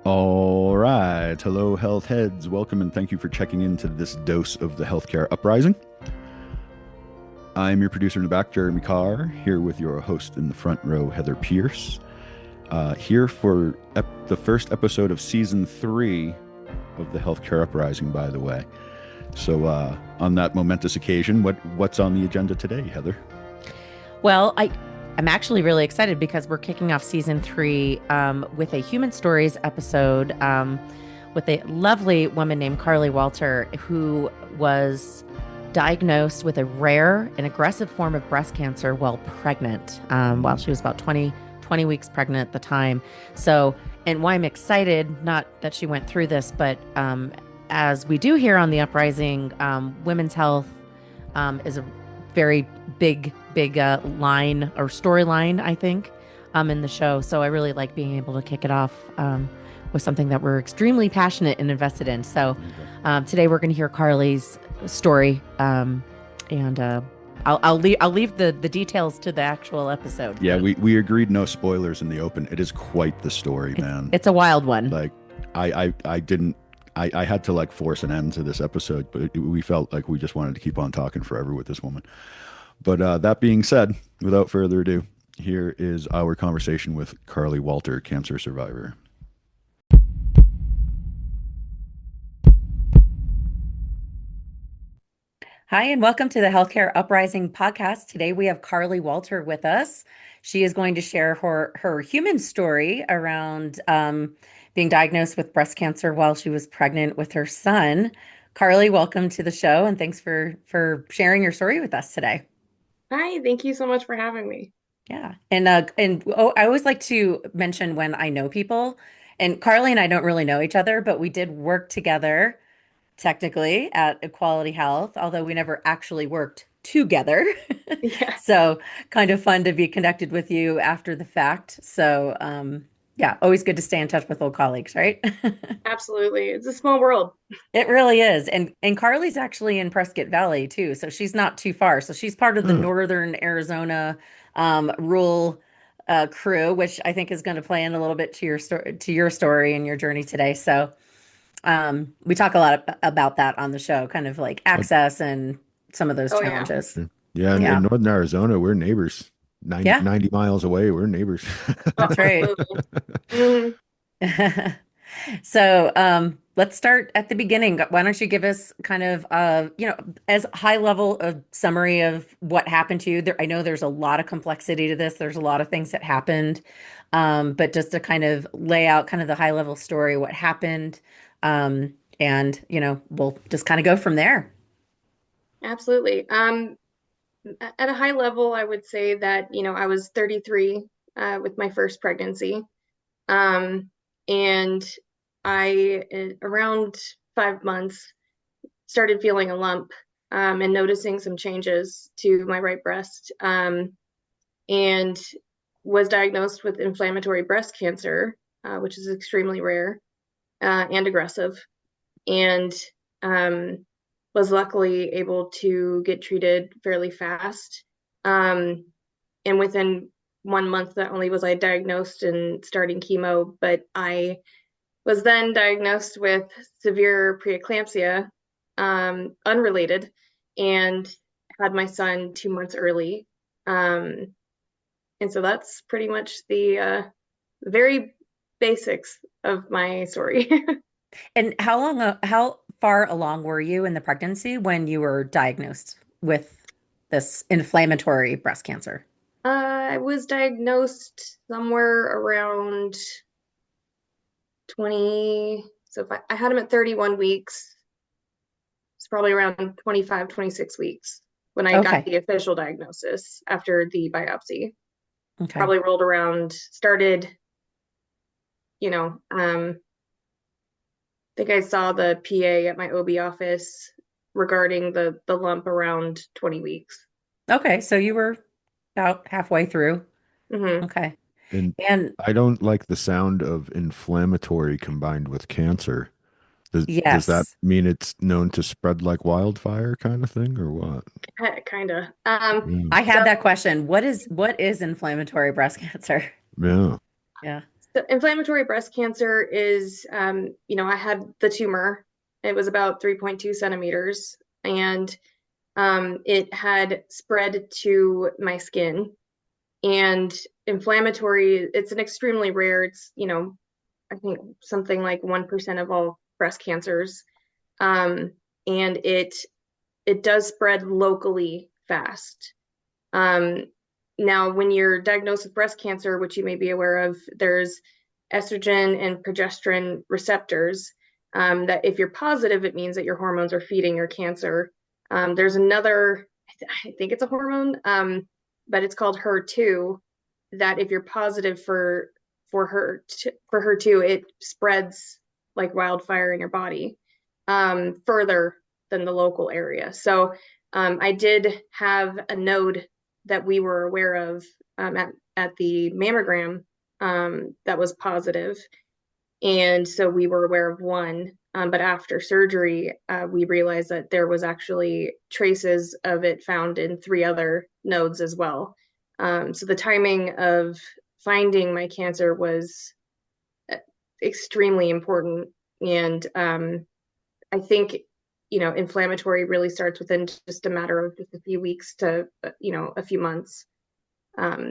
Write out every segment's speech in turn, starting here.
All right. Hello, health heads. Welcome and thank you for checking into this dose of the Healthcare Uprising. I'm your producer in the back, Jeremy Carr, here with your host in the front row, Heather Pierce. Here for the first episode of season 3 of the Healthcare Uprising, by the way. So, on that momentous occasion, what's on the agenda today, Heather? I'm actually really excited because we're kicking off season 3 with a human stories episode with a lovely woman named Carly Walter, who was diagnosed with a rare and aggressive form of breast cancer while pregnant, while she was about 20 weeks pregnant at the time. So, and why I'm excited, not that she went through this, but as we do here on the Uprising, women's health is a very big line or storyline, I think, in the show. So I really like being able to kick it off with something that we're extremely passionate and invested in. So today we're going to hear Carly's story, and I'll leave the details to the actual episode. Yeah, we agreed no spoilers in the open. It is quite the story, man. It's a wild one. Like, I didn't. I had to like force an end to this episode, but we felt like we just wanted to keep on talking forever with this woman. But that being said, without further ado, here is our conversation with Carly Walter, cancer survivor. Hi, and welcome to the Healthcare Uprising podcast. Today we have Carly Walter with us. She is going to share her human story around being diagnosed with breast cancer while she was pregnant with her son. Carly, welcome to the show, and thanks for sharing your story with us today. Hi, thank you so much for having me. Yeah, and I always like to mention when I know people, and Carly and I don't really know each other, but we did work together technically at Equality Health, although we never actually worked together. Yeah, So kind of fun to be connected with you after the fact. So yeah, always good to stay in touch with old colleagues, right? absolutely. It's a small world. It really is. And Carly's actually in Prescott Valley too, so she's not too far. So she's part of the Oh, Northern Arizona rural crew, which I think is going to play in a little bit to your story and your journey today. So we talk a lot about that on the show, kind of like uh, access and some of those Oh yeah. challenges. yeah, in Yeah. Northern Arizona, we're neighbors. Yeah, 90 miles away, we're neighbors. Oh, that's right. absolutely. Mhm. So, let's start at the beginning. Why don't you give us kind of, as high level of summary of what happened to you? There, I know there's a lot of complexity to this. There's a lot of things that happened, but just to kind of lay out kind of the high level story, what happened, and we'll just kind of go from there. Absolutely. At a high level, I would say that, I was 33 with my first pregnancy. Um, and around 5 months, started feeling a lump and noticing some changes to my right breast, and was diagnosed with inflammatory breast cancer, which is extremely rare and aggressive, and um, was luckily able to get treated fairly fast. Um, and within 1 month, not only was I diagnosed and starting chemo, but I was then diagnosed with severe preeclampsia, unrelated, and had my son 2 months early. Um, and so that's pretty much the very basics of my story. And how far along were you in the pregnancy when you were diagnosed with this inflammatory breast cancer? I was diagnosed somewhere around 20. So if I had him at 31 weeks, it's probably around 25, 26 weeks when I got Okay. the official diagnosis after the biopsy. Okay. Probably rolled around, started, I think I saw the PA at my OB office regarding the lump around 20 weeks. Okay. So you were about halfway through. Hmm. Okay. And And I don't like the sound of inflammatory combined with cancer. Does that yes, mean it's known to spread like wildfire kind of thing or what? Kind of. Yeah. I So had that question. What is inflammatory breast cancer? Yeah. Yeah. So inflammatory breast cancer is, I had the tumor. It was about 3.2 centimeters, and it had spread to my skin. And inflammatory, it's an extremely rare, I think something like 1% of all breast cancers. Um, and it does spread locally fast. Um, Now, when you're diagnosed with breast cancer, which you may be aware of, there's estrogen and progesterone receptors. That if you're positive, it means that your hormones are feeding your cancer. There's another, I think it's a hormone, but it's called HER2. That if you're positive for HER2, it spreads like wildfire in your body, further than the local area. So I did have a node that we were aware of, at the mammogram, that was positive. And so we were aware of one. But after surgery, we realized that there was actually traces of it found in three other nodes as well. So the timing of finding my cancer was extremely important. And I think, inflammatory really starts within just a matter of just a few weeks to, a few months.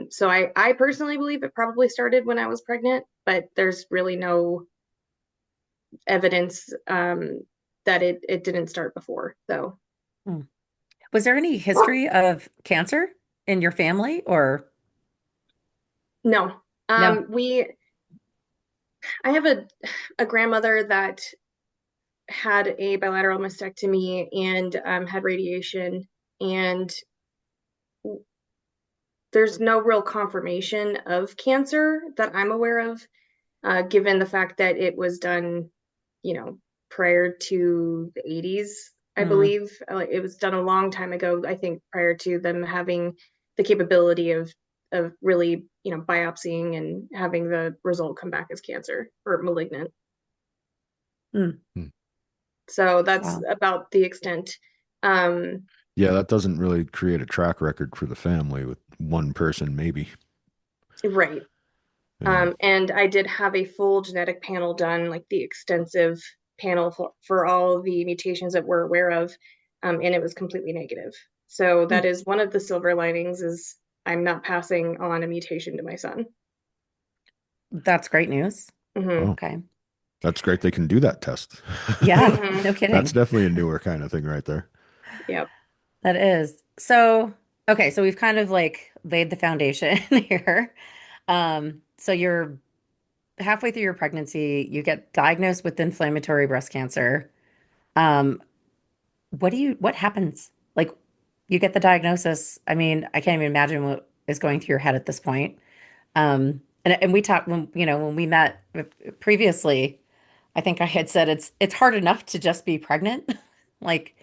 So I personally believe it probably started when I was pregnant, but there's really no evidence, that it didn't start before. So Hmm. Was there any history of cancer in your family or no, no? I have a grandmother that had a bilateral mastectomy and had radiation, and there's no real confirmation of cancer that I'm aware of, given the fact that it was done, you know, prior to the 80s, I Mm, believe. It was done a long time ago, I think, prior to them having the capability of really, biopsying and having the result come back as cancer or malignant. mm, Hmm. So that's wow. about the extent. Um, Yeah, that doesn't really create a track record for the family with one person, maybe. right. Yeah. And I did have a full genetic panel done, like the extensive panel for all the mutations that we're aware of, and it was completely negative. So that Mm, is one of the silver linings is I'm not passing on a mutation to my son. that's great news. Hmm. Oh, Okay. that's great. They can do that test. Yeah, Hmm. no That's kidding. definitely a newer kind of thing right there. Yep. That is. So, okay, so we've kind of like laid the foundation here. So you're halfway through your pregnancy, you get diagnosed with inflammatory breast cancer. Um, what happens? Like you get the diagnosis. I mean, I can't even imagine what is going through your head at this point. And we talked when, when we met previously, I think I had said it's hard enough to just be pregnant, like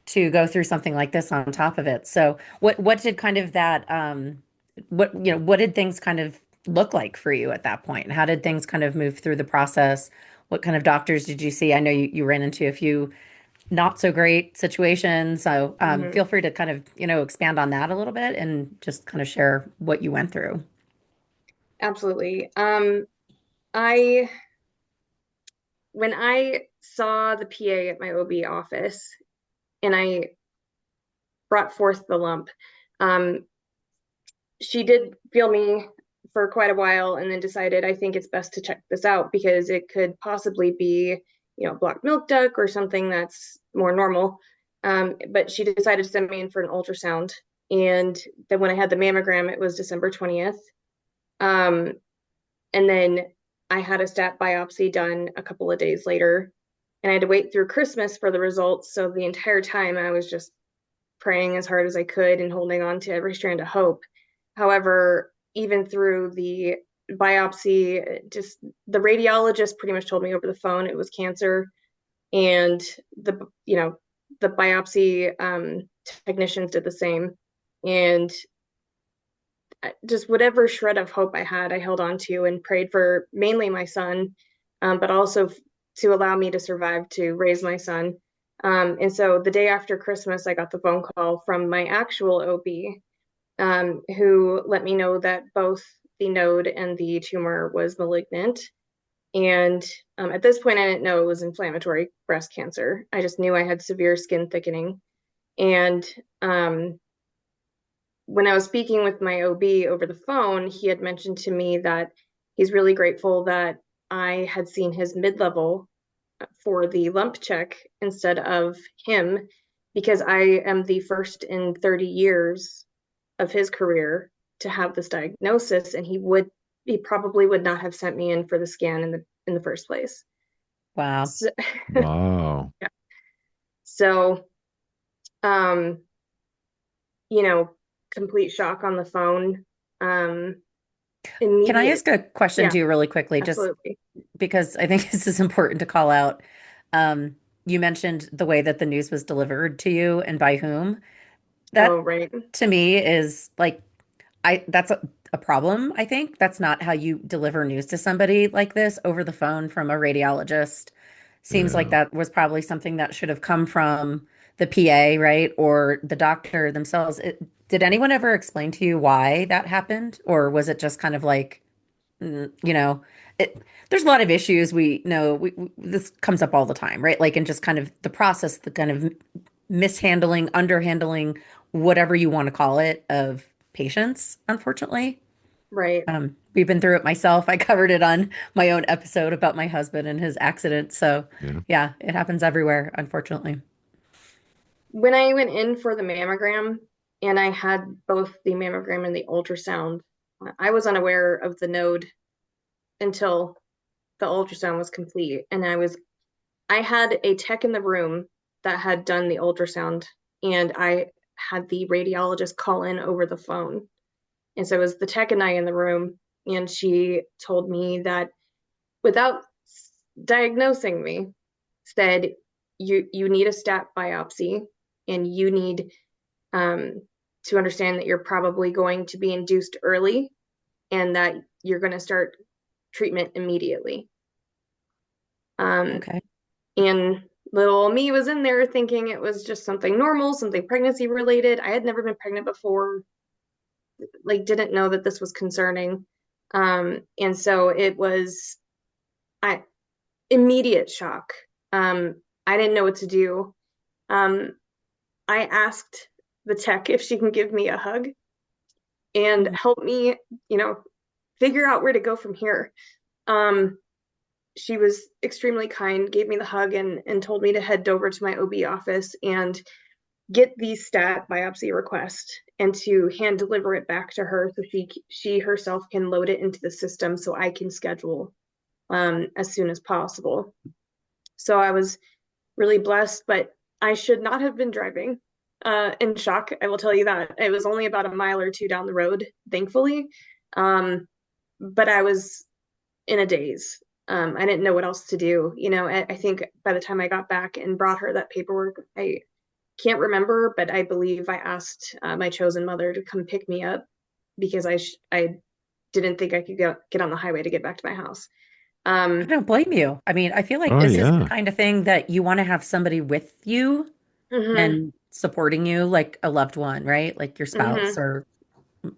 to go through something like this on top of it. So what did kind of that what did things kind of look like for you at that point? How did things kind of move through the process? What kind of doctors did you see? I know you ran into a few not so great situations. So Hmm. feel free to kind of, expand on that a little bit and just kind of share what you went through. Absolutely. I When I saw the PA at my OB office and I brought forth the lump, um, she did feel me for quite a while and then decided I think it's best to check this out because it could possibly be, blocked milk duct or something that's more normal. But she decided to send me in for an ultrasound. And then when I had the mammogram, it was December 20th. Um, and then I had a stat biopsy done a couple of days later. And I had to wait through Christmas for the results. So the entire time I was just praying as hard as I could and holding on to every strand of hope. However, even through the biopsy, just the radiologist pretty much told me over the phone it was cancer, and the biopsy, technicians did the same, and just whatever shred of hope I had, I held on to and prayed for mainly my son, but also to allow me to survive to raise my son. And so the day after Christmas, I got the phone call from my actual OB, who let me know that both the node and the tumor was malignant. And at this point, I didn't know it was inflammatory breast cancer. I just knew I had severe skin thickening. And when I was speaking with my OB over the phone, he had mentioned to me that he's really grateful that I had seen his mid-level for the lump check instead of him, because I am the first in 30 years of his career to have this diagnosis, and he probably would not have sent me in for the scan in the first place. Wow. So, Wow. yeah. So um, you know, complete shock on the phone. Um, Can I immediate, ask a question yeah, to you really quickly, just absolutely. because I think this is important to call out? Um, you mentioned the way that the news was delivered to you and by whom. Oh, That right. to me is like that's a problem, I think. That's not how you deliver news to somebody like this over the phone from a radiologist. Seems like Yeah. that was probably something that should have come from the PA, right? Or the doctor themselves. Did anyone ever explain to you why that happened? Or was it just kind of like, you know, there's a lot of issues we know this comes up all the time, right? Like in just kind of the process, the kind of mishandling, underhandling, whatever you want to call it, of patients, unfortunately. Right. We've been through it myself. I covered it on my own episode about my husband and his accident. So, Yeah. yeah, it happens everywhere, unfortunately. When I went in for the mammogram and I had both the mammogram and the ultrasound, I was unaware of the node until the ultrasound was complete. And I had a tech in the room that had done the ultrasound, and I had the radiologist call in over the phone. And so it was the tech and I in the room, and she told me that without diagnosing me, said you need a stat biopsy, and you need um, to understand that you're probably going to be induced early, and that you're going to start treatment immediately. Um, Okay. and little me was in there thinking it was just something normal, something pregnancy related. I had never been pregnant before, like didn't know that this was concerning. And so it was I immediate shock. I didn't know what to do. Um, I asked the tech if she can give me a hug and Mm. help me, you know, figure out where to go from here. Um, she was extremely kind, gave me the hug and told me to head over to my OB office and get the stat biopsy request and to hand deliver it back to her so she herself can load it into the system so I can schedule as soon as possible. So I was really blessed, but I should not have been driving in shock. I will tell you that. It was only about a mile or two down the road, thankfully. Um, but I was in a daze. I didn't know what else to do. You know, I think by the time I got back and brought her that paperwork, I can't remember, but I believe I asked my chosen mother to come pick me up because I didn't think I could get on the highway to get back to my house. I Um, don't blame you. I mean, I feel like Oh, this is the yeah. kind of thing that you want to have somebody with you mhm, and supporting you, like a loved one, right? Like your spouse mhm. or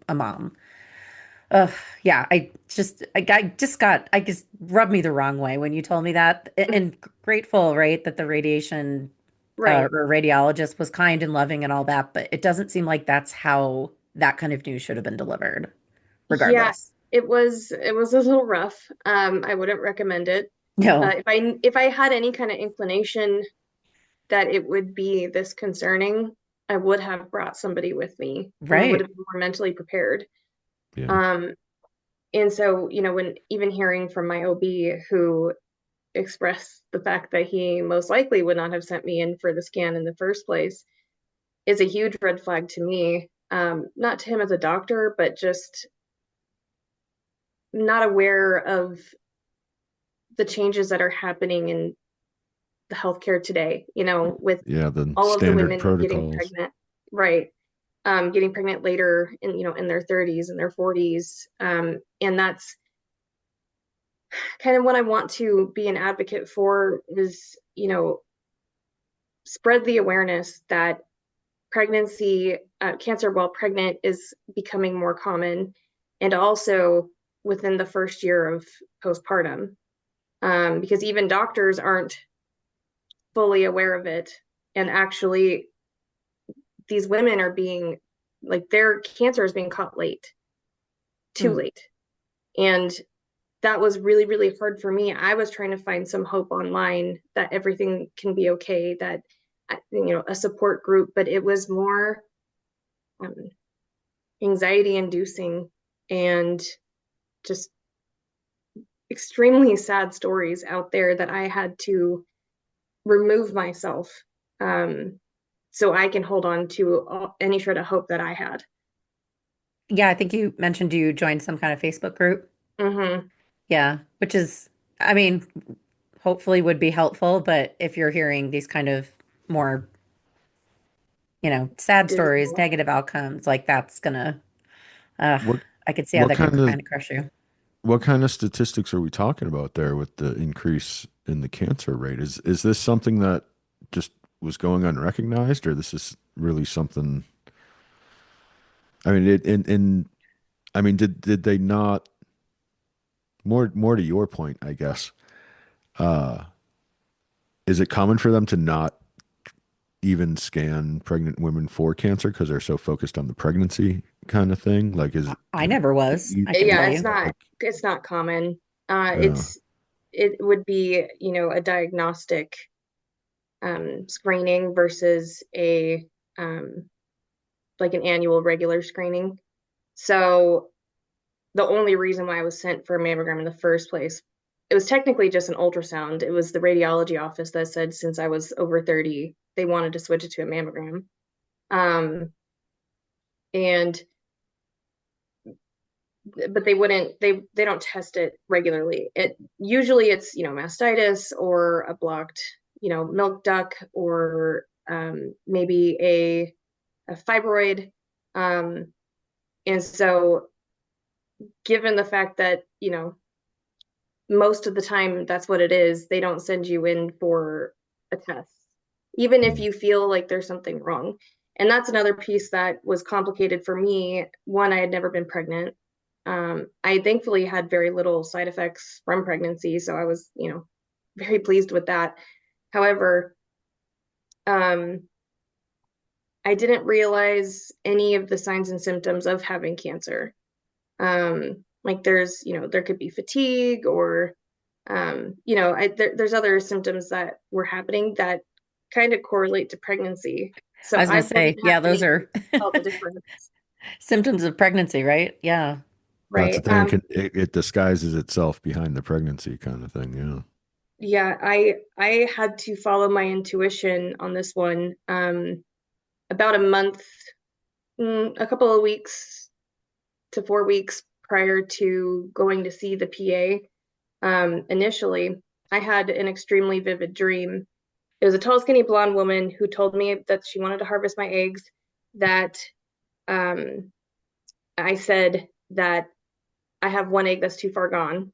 a mom. Ugh, yeah, I just rubbed me the wrong way when you told me that. And grateful, right, that the radiation Right. or radiologist was kind and loving and all that, but it doesn't seem like that's how that kind of news should have been delivered, Yeah, regardless. it was a little rough. I wouldn't recommend it. No, If I had any kind of inclination that it would be this concerning, I would have brought somebody with me and would right. have been more mentally prepared. Yeah. Um, and so, when even hearing from my OB who expressed the fact that he most likely would not have sent me in for the scan in the first place is a huge red flag to me. Not to him as a doctor, but just not aware of the changes that are happening in the healthcare today, with Yeah. The all of the standard women getting protocols. pregnant, right? Getting pregnant later in their 30s and their 40s. And that's kind of what I want to be an advocate for is, spread the awareness that pregnancy, cancer while pregnant is becoming more common. and also within the first year of postpartum, because even doctors aren't fully aware of it. And actually, these women are being like their cancer is being caught late, too Mm. late. And that was really, really hard for me. I was trying to find some hope online that everything can be okay, that, a support group, but it was more um, anxiety inducing and just extremely sad stories out there that I had to remove myself, um, so I can hold on to any shred of hope that I had. Yeah, I think you mentioned you joined some kind of Facebook group. Hmm. Yeah, which is, I mean, hopefully would be helpful, but if you're hearing these kind of more, sad stories, Dismal. negative outcomes, like that's gonna, uh, What I could see how what that could kind of kind of crush you. what kind of statistics are we talking about there with the increase in the cancer rate? Is this something that just was going unrecognized, or this is really something? I mean, I mean, did they not more to your point, I guess. Uh, is it common for them to not even scan pregnant women for cancer because they're so focused on the pregnancy kind of thing? Like, I never was, I can Yeah, tell it's you. not like, it's not common. yeah. It would be, a diagnostic screening versus a um, like an annual regular screening. So the only reason why I was sent for a mammogram in the first place, it was technically just an ultrasound. It was the radiology office that said since I was over 30, they wanted to switch it to a mammogram. Um, and but they wouldn't they don't test it regularly. It usually it's, mastitis or a blocked, milk duct or maybe a fibroid. Um, and so given the fact that, most of the time that's what it is, they don't send you in for a test, even if Mm. you feel like there's something wrong. And that's another piece that was complicated for me. One, I had never been pregnant. I thankfully had very little side effects from pregnancy, so I was, very pleased with that. However, um, I didn't realize any of the signs and symptoms of having cancer. Like there could be fatigue or there's other symptoms that were happening that kind of correlate to pregnancy. I So was I gonna wouldn't say, yeah, have been those able to are tell the difference, symptoms of pregnancy, right? Yeah. That's the right? thing. It disguises itself behind the pregnancy kind of thing. Yeah. Yeah, I had to follow my intuition on this one. About a month, a couple of weeks to 4 weeks prior to going to see the PA, initially, I had an extremely vivid dream. It was a tall, skinny blonde woman who told me that she wanted to harvest my eggs, that um, I said that I have one egg that's too far gone.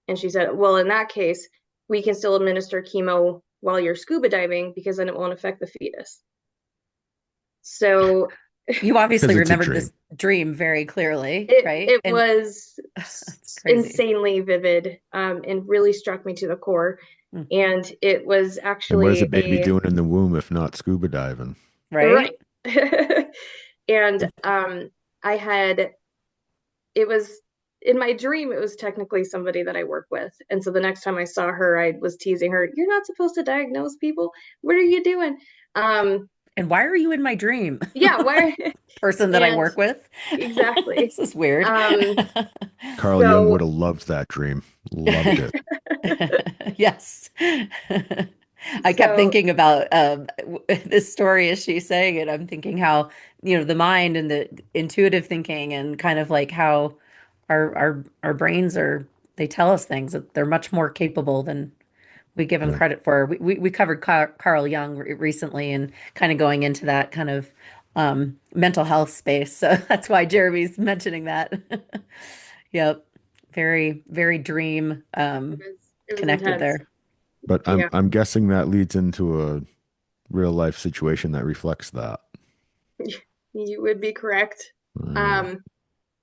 And she said, well, in that case, we can still administer chemo while you're scuba diving because then it won't affect the fetus. So You obviously Because it's a remembered dream. this dream very clearly, it right? it And was that's crazy. insanely vivid, and really struck me to the core. Hmm. And it was And what is a actually baby doing in the womb if not scuba diving? Right? right. And I had it was in my dream, it was technically somebody that I work with. And so the next time I saw her, I was teasing her, you're not supposed to diagnose people. What are you doing? Um, And why are you in my dream? yeah, why? Person that I And work with. exactly. This is weird. Um, Carl Jung so would have loved that dream. Loved it. Yes. I kept so thinking about this story as she's saying it. I'm thinking how, the mind and the intuitive thinking and kind of like how our brains they tell us things that they're much more capable than we give them Yeah. credit for. We covered Carl Jung recently and kind of going into that kind of mental health space. So that's why Jeremy's mentioning that. Yep. Very, very dream it was connected intense. there. But Yeah, I'm guessing that leads into a real life situation that reflects that. you would be correct. Uh, Um,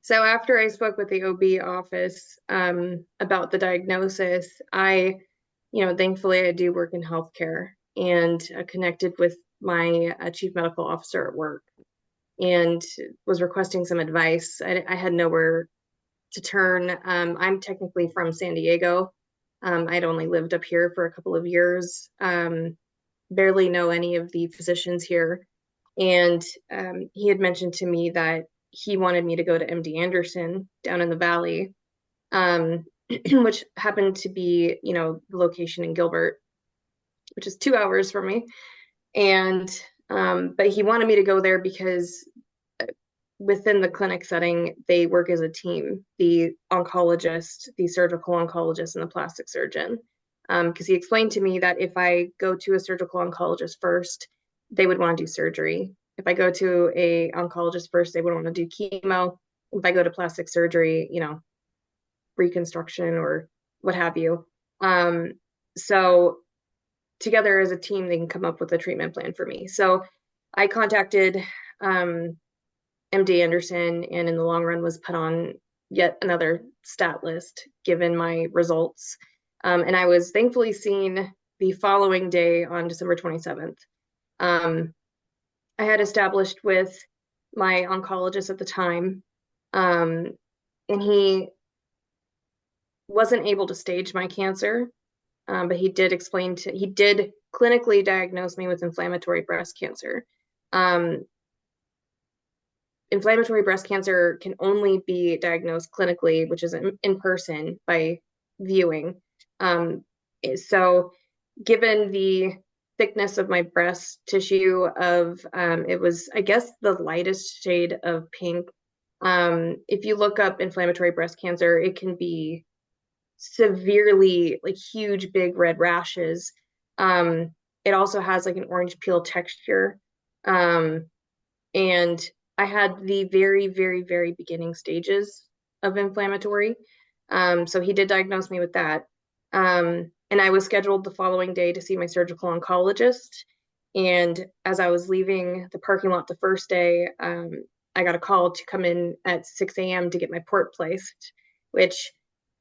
So after I spoke with the OB office about the diagnosis, thankfully I do work in healthcare and connected with my chief medical officer at work and was requesting some advice. I had nowhere to turn. I'm technically from San Diego. I'd only lived up here for a couple of years. Barely know any of the physicians here. And he had mentioned to me that he wanted me to go to MD Anderson down in the valley, um, which happened to be, the location in Gilbert, which is 2 hours from me. And but he wanted me to go there because within the clinic setting, they work as a team, the oncologist, the surgical oncologist, and the plastic surgeon. Because he explained to me that if I go to a surgical oncologist first, they would want to do surgery. If I go to a oncologist first, they would want to do chemo. If I go to plastic surgery, reconstruction or what have you. So together as a team, they can come up with a treatment plan for me. So I contacted MD Anderson, and in the long run was put on yet another stat list given my results. And I was thankfully seen the following day on December 27th. I had established with my oncologist at the time, and he wasn't able to stage my cancer, but he did clinically diagnose me with inflammatory breast cancer. Inflammatory breast cancer can only be diagnosed clinically, which is in person by viewing. So given the thickness of my breast tissue it was, I guess, the lightest shade of pink. If you look up inflammatory breast cancer, it can be severely, like, huge, big red rashes. It also has like an orange peel texture. And I had the very, very, very beginning stages of inflammatory. So he did diagnose me with that. And I was scheduled the following day to see my surgical oncologist. And as I was leaving the parking lot the first day, I got a call to come in at 6 a.m. to get my port placed, which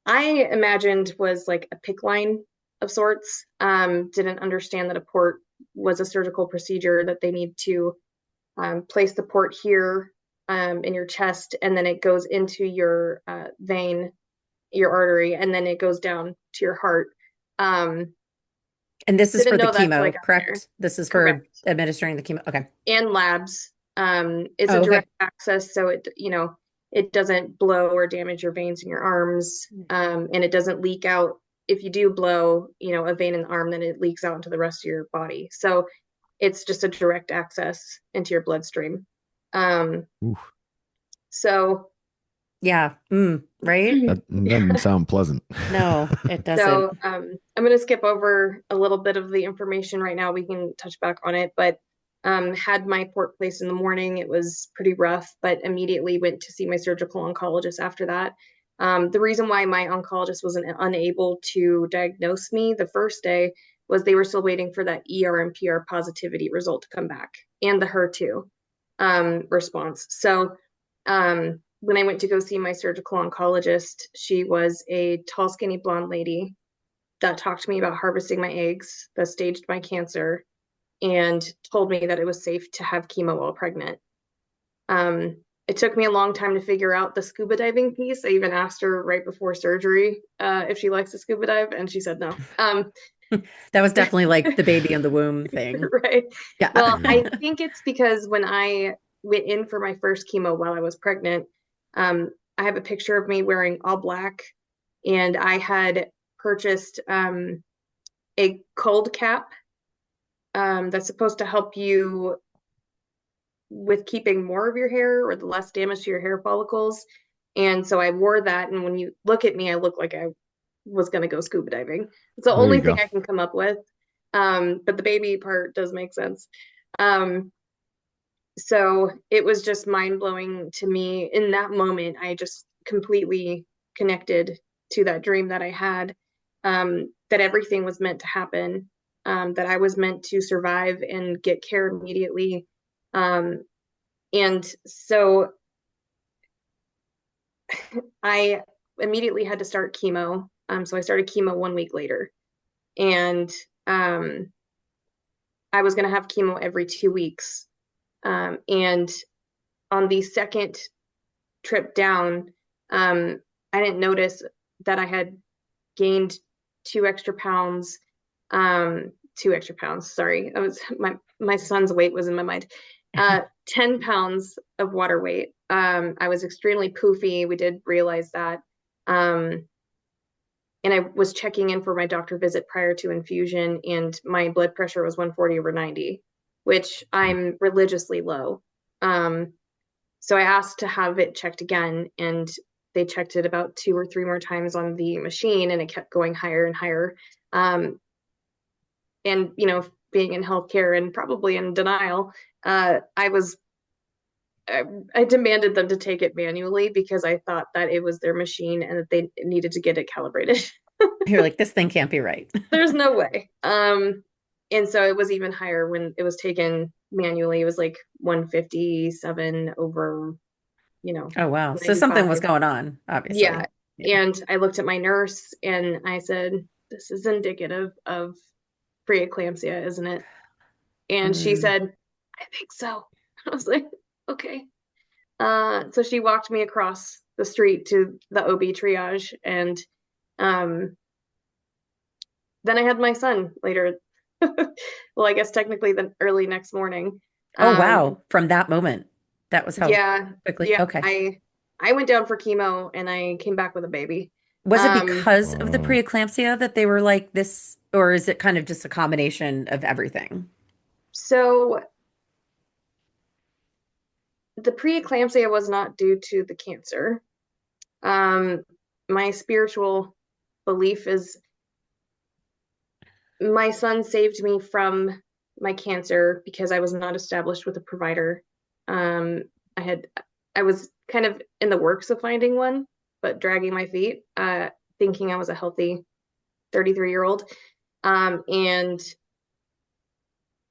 I imagined was like a PICC line of sorts. Didn't understand that a port was a surgical procedure that they need to place the port here in your chest, and then it goes into your vein, your artery, and then it goes down to your heart. And this is for Didn't the know that's chemo, like out there. correct? This is for Correct. administering the chemo. Okay. And labs. It's Oh, a okay. direct access, so it doesn't blow or damage your veins in your arms, and it doesn't leak out. If you do blow, a vein in the arm, then it leaks out into the rest of your body. So it's just a direct access into your bloodstream. Oof. So Yeah. Right? That doesn't sound pleasant. No, it doesn't. So I'm going to skip over a little bit of the information right now. We can touch back on it, but had my port placed in the morning. It was pretty rough, but immediately went to see my surgical oncologist after that. The reason why my oncologist wasn't unable to diagnose me the first day was they were still waiting for that ER and PR positivity result to come back and the HER2 response. So when I went to go see my surgical oncologist, she was a tall, skinny blonde lady that talked to me about harvesting my eggs, that staged my cancer, and told me that it was safe to have chemo while pregnant. It took me a long time to figure out the scuba diving piece. I even asked her right before surgery if she likes to scuba dive, and she said no. That was definitely like the baby in the womb thing. Right. Yeah. Well, I think it's because when I went in for my first chemo while I was pregnant, I have a picture of me wearing all black, and I had purchased a cold cap that's supposed to help you with keeping more of your hair or the less damage to your hair follicles. And so I wore that, and when you look at me, I look like I was going to go scuba diving. It's the There only you thing go. I can come up with. But the baby part does make sense. Um, so it was just mind blowing to me in that moment. I just completely connected to that dream that I had, that everything was meant to happen, that I was meant to survive and get care immediately. And so I immediately had to start chemo. So I started chemo 1 week later. And I was going to have chemo every 2 weeks. And on the second trip down, I didn't notice that I had gained 2 extra pounds. 2 extra pounds, sorry. I was my son's weight was in my mind. 10 pounds of water weight. I was extremely poofy. We did realize that. And I was checking in for my doctor visit prior to infusion, and my blood pressure was 140/90, which I'm religiously low. Um, so I asked to have it checked again, and they checked it about 2 or 3 more times on the machine, and it kept going higher and higher. And being in healthcare and probably in denial, I demanded them to take it manually because I thought that it was their machine and that they needed to get it calibrated. You're like, this thing can't be right. There's no way. And so it was even higher when it was taken manually. It was like 157 over, Oh, wow. So something was 95. going on, Yeah. obviously. Yeah. And I looked at my nurse and I said, this is indicative of preeclampsia, isn't it? And she Mm. said, I think so. I was like, okay. So she walked me across the street to the OB triage, and um, then I had my son later. Well, I guess technically the early next morning. Oh, Um, wow. From that moment, that was how yeah, quickly. yeah. Okay. I went down for chemo and I came back with a baby. Was it Um, because of the Oh, preeclampsia that they were like this, or is it kind of just a combination of everything? so the preeclampsia was not due to the cancer. Um, my spiritual belief is my son saved me from my cancer because I was not established with a provider. Um, I had I was kind of in the works of finding one, but dragging my feet, thinking I was a healthy 33-year-old. And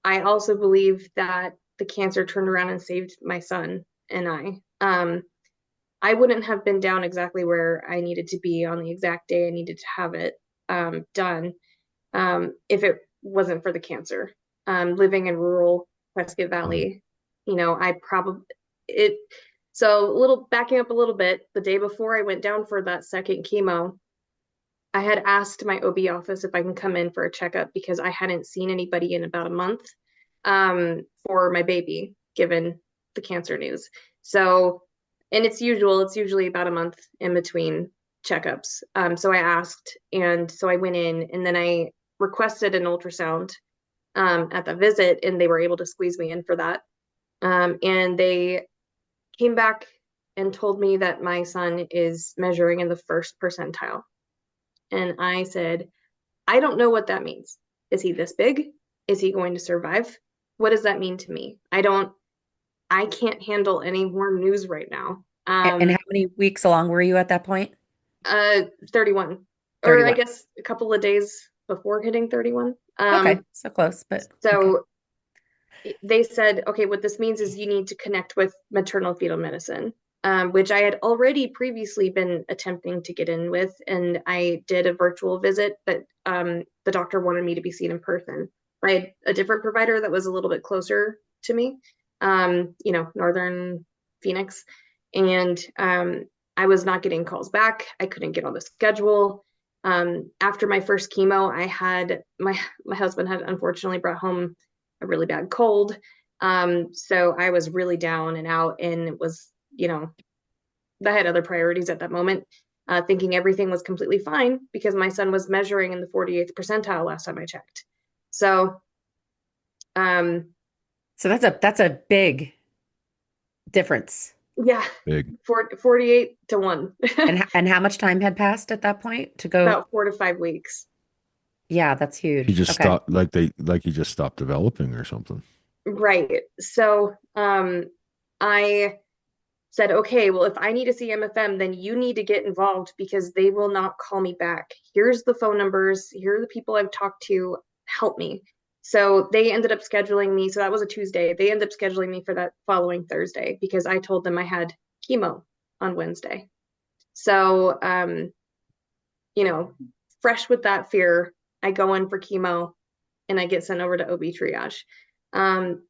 I also believe that the cancer turned around and saved my son and I. I wouldn't have been down exactly where I needed to be on the exact day I needed to have it done if it wasn't for the cancer. Living in rural Prescott mm, Valley, I probably it. So, little backing up a little bit, the day before I went down for that second chemo, I had asked my OB office if I can come in for a checkup because I hadn't seen anybody in about a month for my baby, given the cancer news. So, and it's usually about a month in between checkups. So I asked, and so I went in, and then I requested an ultrasound at the visit, and they were able to squeeze me in for that. And they came back and told me that my son is measuring in the first percentile. And I said, I don't know what that means. Is he this big? Is he going to survive? What does that mean to me? I can't handle any more news right now. And how many weeks along were you at that point? 31, or I 31. guess a couple of days before hitting 31. Okay, so close, but okay. So they said, okay, what this means is you need to connect with maternal fetal medicine, which I had already previously been attempting to get in with. And I did a virtual visit, but the doctor wanted me to be seen in person by a different provider that was a little bit closer to me, Northern Phoenix. And I was not getting calls back. I couldn't get on the schedule. After my first chemo, I had my husband had unfortunately brought home a really bad cold. So I was really down and out, and it was, I had other priorities at that moment, thinking everything was completely fine because my son was measuring in the 48th percentile last time I checked. So, um, So that's a big difference. yeah, big. 48 to 1, And how much time had passed at that point to go? about 4 to 5 weeks. Yeah, that's He huge. just Okay. stopped, he just stopped developing or something. Right. So, I said, okay, well, if I need to see MFM, then you need to get involved because they will not call me back. Here's the phone numbers. Here are the people I've talked to. Help me. So they ended up scheduling me. So that was a Tuesday. They ended up scheduling me for that following Thursday because I told them I had chemo on Wednesday. So, you know, fresh with that fear, I go in for chemo and I get sent over to OB triage.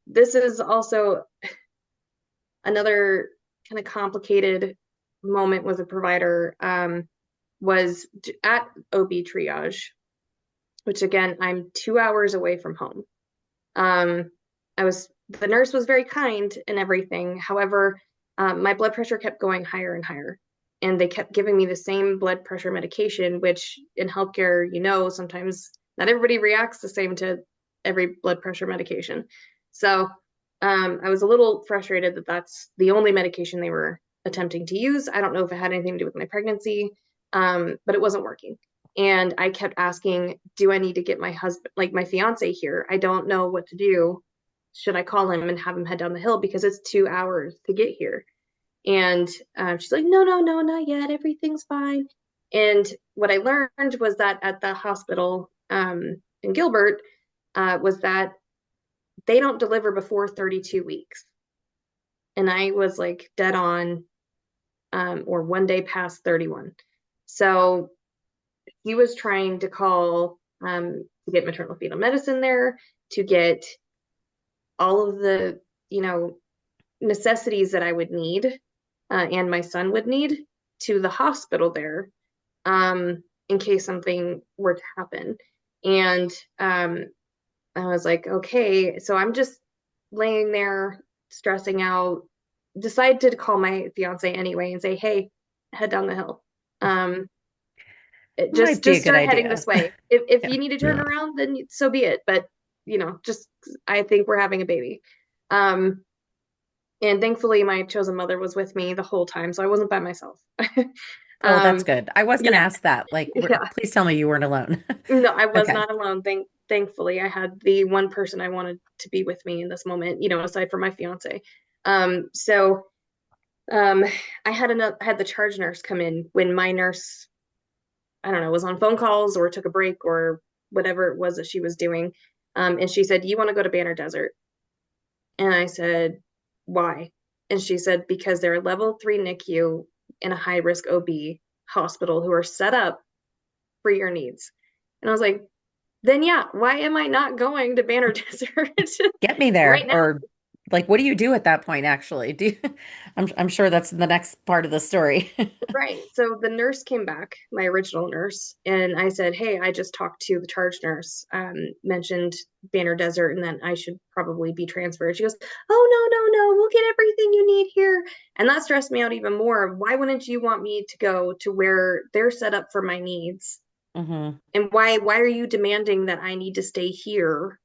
This is also another kind of complicated moment with a provider. Was at OB triage, which again, I'm 2 hours away from home. Um, the nurse was very kind and everything. However, my blood pressure kept going higher and higher. And they kept giving me the same blood pressure medication, which in healthcare, sometimes not everybody reacts the same to every blood pressure medication. So I was a little frustrated that that's the only medication they were attempting to use. I don't know if it had anything to do with my pregnancy, but it wasn't working. And I kept asking, do I need to get my husband, like my fiance here? I don't know what to do. Should I call him and have him head down the hill because it's 2 hours to get here? And she's like, no, no, no, not yet. Everything's fine. And what I learned was that at the hospital in Gilbert was that they don't deliver before 32 weeks. And I was like dead on or one day past 31. So he was trying to call to get maternal fetal medicine there, to get all of the, necessities that I would need and my son would need to the hospital there in case something were to happen. And I was like, okay, so I'm just laying there stressing out, decide to call my fiance anyway and say, hey, head down the hill. Might be a Just good start heading idea. this way. If Yeah. you need to turn Yeah. around, then so be it. But just I think we're having a baby. And thankfully my chosen mother was with me the whole time, so I wasn't by myself. Oh, that's um, good. I was going to yeah, ask that. Like, yeah. please tell me you weren't alone. No, I was Okay. not alone. Thankfully, I had the one person I wanted to be with me in this moment, aside from my fiance. So um, I had the charge nurse come in when my nurse, I don't know, was on phone calls or took a break or whatever it was that she was doing. And she said, "You want to go to Banner Desert?" And I said, "Why?" And she said, "Because they're a level 3 NICU in a high risk OB hospital who are set up for your needs." And I was like, then yeah, why am I not going to Banner Desert Get me right there. now? Or like, what do you do at that point, actually? I'm sure that's the next part of the story. Right. So the nurse came back, my original nurse, and I said, "Hey, I just talked to the charge nurse, mentioned Banner Desert, and then I should probably be transferred." She goes, "Oh, no, no, no, we'll get everything you need here." And that stressed me out even more. Why wouldn't you want me to go to where they're set up for my needs? Hmm. And why are you demanding that I need to stay here?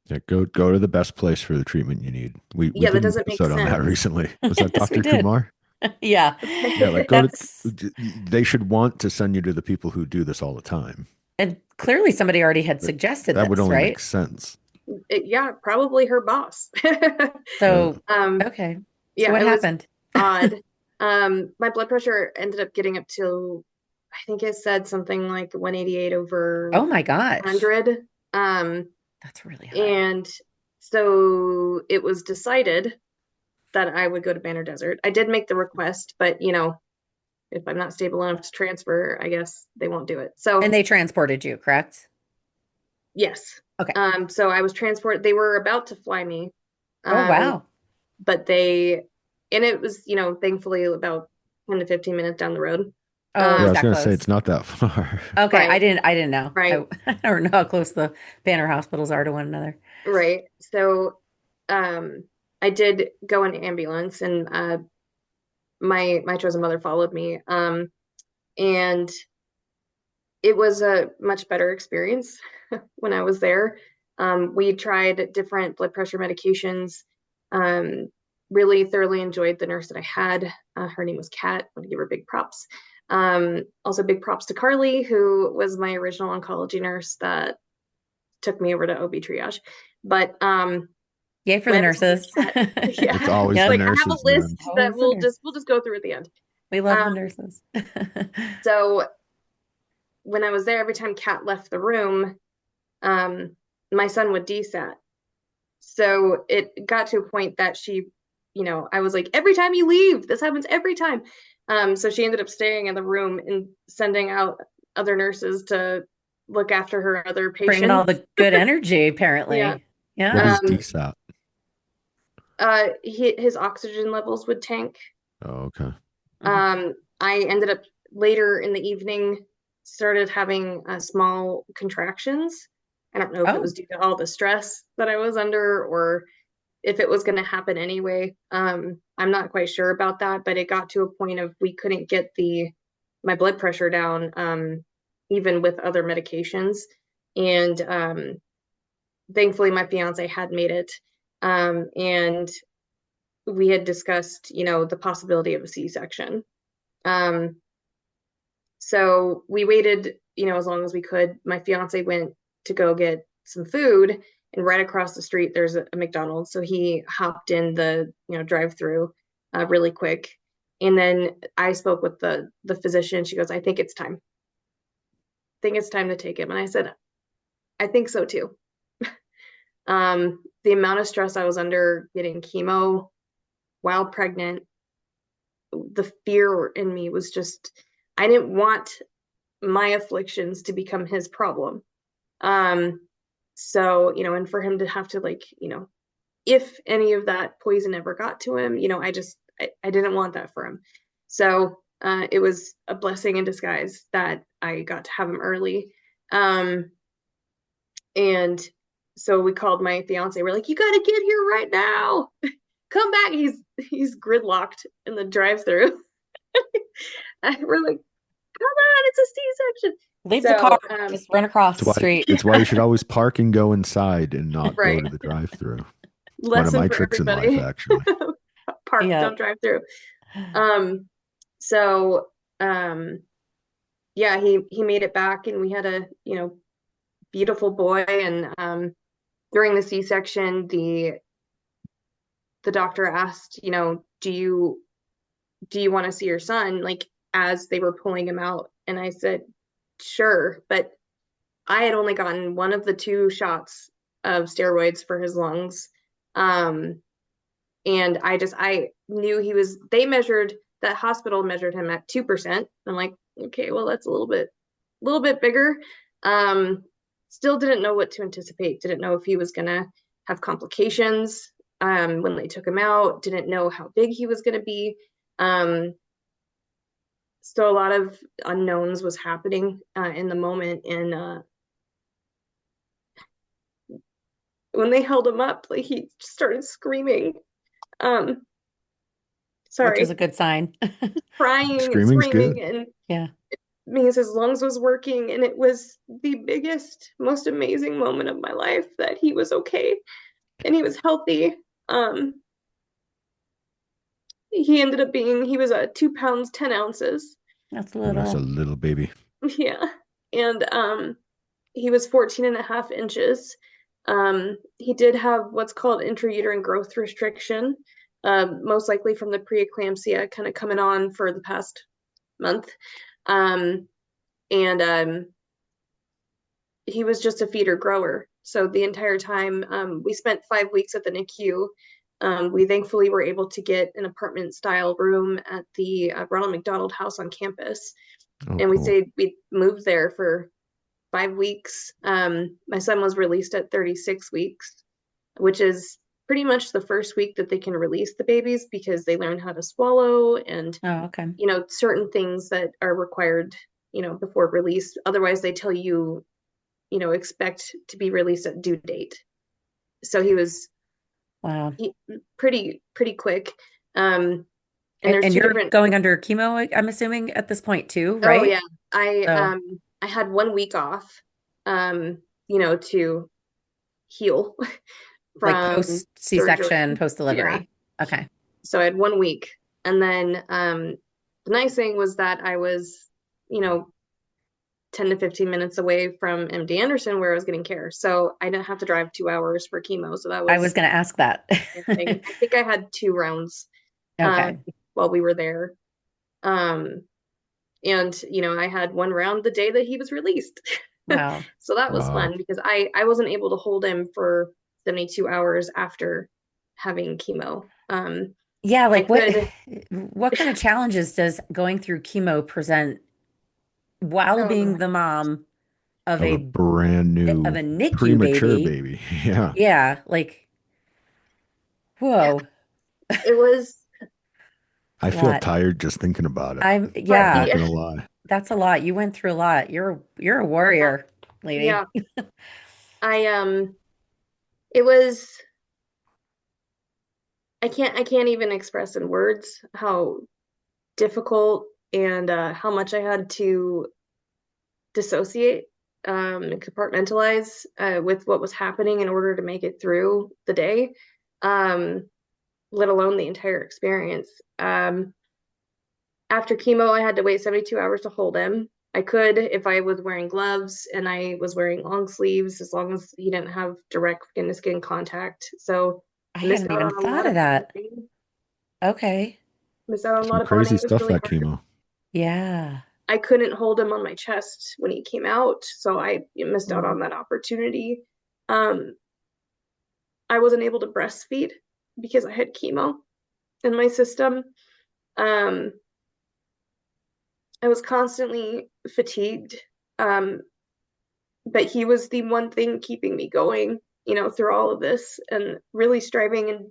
Yeah, go to the best place for the treatment you need. We Yeah, that did an doesn't make episode on that sense. recently. Was that Yes, we Dr. did. Kumar? Yeah. Yeah, like go to That's, they should want to send you to the people who do this all the time. and clearly somebody already had But suggested that would this, only make right? sense. Yeah, probably her boss. Yeah. So, um, okay. So yeah, what it was happened? odd. My blood pressure ended up getting up to, I think it said something like 188 over Oh my gosh. 100. Um, That's really high. and so it was decided that I would go to Banner Desert. I did make the request, but if I'm not stable enough to transfer, I guess they won't do it. So And they transported you, correct? yes. Okay. So I was transported. They were about to fly me. Oh, Um, wow. but and it was, thankfully about 10 to 15 minutes down the road. Oh, it Yeah, I was was that gonna say close. it's not that far. Okay, Right, I didn't know. right, I don't know how close the banner hospitals are to one another. right. So, um, I did go in ambulance, and my chosen mother followed me. And it was a much better experience when I was there. We tried different blood pressure medications. Um, really thoroughly enjoyed the nurse that I had. Her name was Kat. I want to give her big props. Also, big props to Carly, who was my original oncology nurse that took me over to OB triage. But Yay for the went with nurses. Kat. It's Yeah, always the Yep. like I have a nurses, man. list that Always the nurse. we'll just go through at the end. We love Um, the nurses. so when I was there, every time Kat left the room, um, my son would desat. So it got to a point that I was like, every time you leave, this happens every time. So she ended up staying in the room and sending out other nurses to look after her other Bringing all patients. the good energy, Yeah. apparently. What Yeah. is Um, DSAP? his oxygen levels would tank. Oh, okay. Mhm. I ended up later in the evening started having small contractions. I don't know if it Oh, was due to all the stress that I was under or if it was going to happen anyway. I'm not quite sure about that, but it got to a point of we couldn't get the my blood pressure down, even with other medications. And thankfully, my fiance had made it, and we had discussed, the possibility of a C-section. Um, so we waited, as long as we could. My fiance went to go get some food, and right across the street there's a McDonald's. So he hopped in the, drive-through really quick. And then I spoke with the physician. She goes, "I think it's time. I think it's time to take him." And I said, "I think so too." The amount of stress I was under getting chemo while pregnant, the fear in me was just, I didn't want my afflictions to become his problem. Um, so, and for him to have to like, if any of that poison ever got to him, I didn't want that for him. So it was a blessing in disguise that I got to have him early. Um, and so we called my fiance. We're like, "You got to get here right now. Come back." He's gridlocked in the drive-through. We're like, "Come on, it's a C-section." leave the car, So, just run across It's the why street. it's why you should always park and go inside and not go right. to the drive-through. It's one of Lesson my for tricks in life, everybody. actually. Park, Yeah. don't drive through. Um, so yeah, he made it back and we had a, beautiful boy. And during the C-section, the doctor asked, do you want to see your son? Like as they were pulling him out. And I said, sure. But I had only gotten one of the two shots of steroids for his lungs. Um, and I knew they measured, that hospital measured him at 2%. I'm like, okay, well, that's a little bit bigger. Um, Still didn't know what to anticipate, didn't know if he was gonna have complications when they took him out, didn't know how big he was gonna be. Um, Still a lot of unknowns was happening in the moment. And when they held him up, like he started screaming. Um, Which is a Sorry, good sign. crying and Screaming's screaming, good. and Yeah. means his lungs was working, and it was the biggest, most amazing moment of my life that he was okay and he was healthy. Um, he was 2 pounds 10 ounces. That's Oh, that's a little. little baby. Yeah, and he was 14 and a half inches. He did have what's called intrauterine growth restriction, most likely from the preeclampsia kind of coming on for the past month. Um, and He was just a feeder grower. So the entire time, we spent 5 weeks at the NICU. We thankfully were able to get an apartment style room at the Ronald McDonald House on campus. Oh, And cool. we moved there for 5 weeks. My son was released at 36 weeks, which is pretty much the first week that they can release the babies because they learn how to swallow and, Oh, okay. certain things that are required, before release. Otherwise, they tell you, expect to be released at due date. So he was Wow. pretty quick. Um, and there's And two you're different. going under chemo, I'm assuming, at this point too, Oh right? yeah, I So um I had 1 week off, to heal like from post surgery. C-section, post Yeah, delivery. Okay. so I had 1 week, and then the nice thing was that I was, you know, 10 to 15 minutes away from MD Anderson where I was getting care. So I didn't have to drive 2 hours for chemo. So that I was was going to ask that. thing. I think I had 2 rounds uh, Okay. while we were there. Um, and I had one round the day that he was released. Wow. So that was Wow. fun because I wasn't able to hold him for 72 hours after having chemo. Yeah, I like could, what kind of challenges does going through chemo present while oh, being the mom of Of a a brand new NICU premature baby? baby. Yeah. Yeah, like whoa, it was, I a feel lot. tired just thinking about it. but I'm not Yeah, yeah, gonna lie. that's a lot. You went through a lot. You're a warrior, yeah, lady. I, it was, I can't even express in words how difficult and how much I had to dissociate and compartmentalize with what was happening in order to make it through the day, um, let alone the entire experience. After chemo, I had to wait 72 hours to hold him. I could if I was wearing gloves and I was wearing long sleeves, as long as he didn't have direct skin to skin contact. So I missed hadn't out even on a lot thought of of that. bonding. Okay. Missed out on a Some lot of bonding. crazy It was stuff really that hard. chemo. Yeah. I couldn't hold him on my chest when he came out, so I missed out on Mm. that opportunity. Um, I wasn't able to breastfeed because I had chemo in my system. Um, I was constantly fatigued, um, but he was the one thing keeping me going, through all of this and really striving and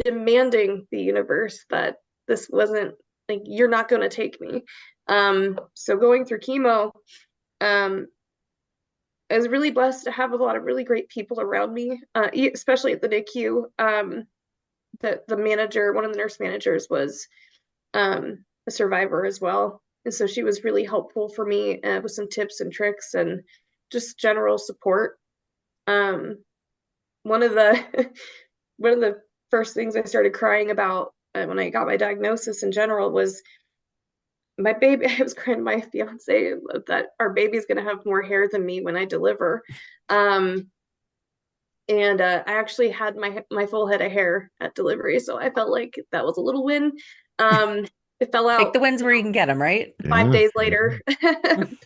demanding the universe that this wasn't like, you're not going to take me. So going through chemo, um, I was really blessed to have a lot of really great people around me, especially at the NICU. The manager, one of the nurse managers, was a survivor as well, and so she was really helpful for me with some tips and tricks and just general support. Um, one of the one of the first things I started crying about when I got my diagnosis in general was my baby. I was crying to my fiance that our baby's going to have more hair than me when I deliver. Um, and I actually had my full head of hair at delivery, so I felt like that was a little win. It fell Take out, the wins where you can get them, right? 5 days Yeah. later,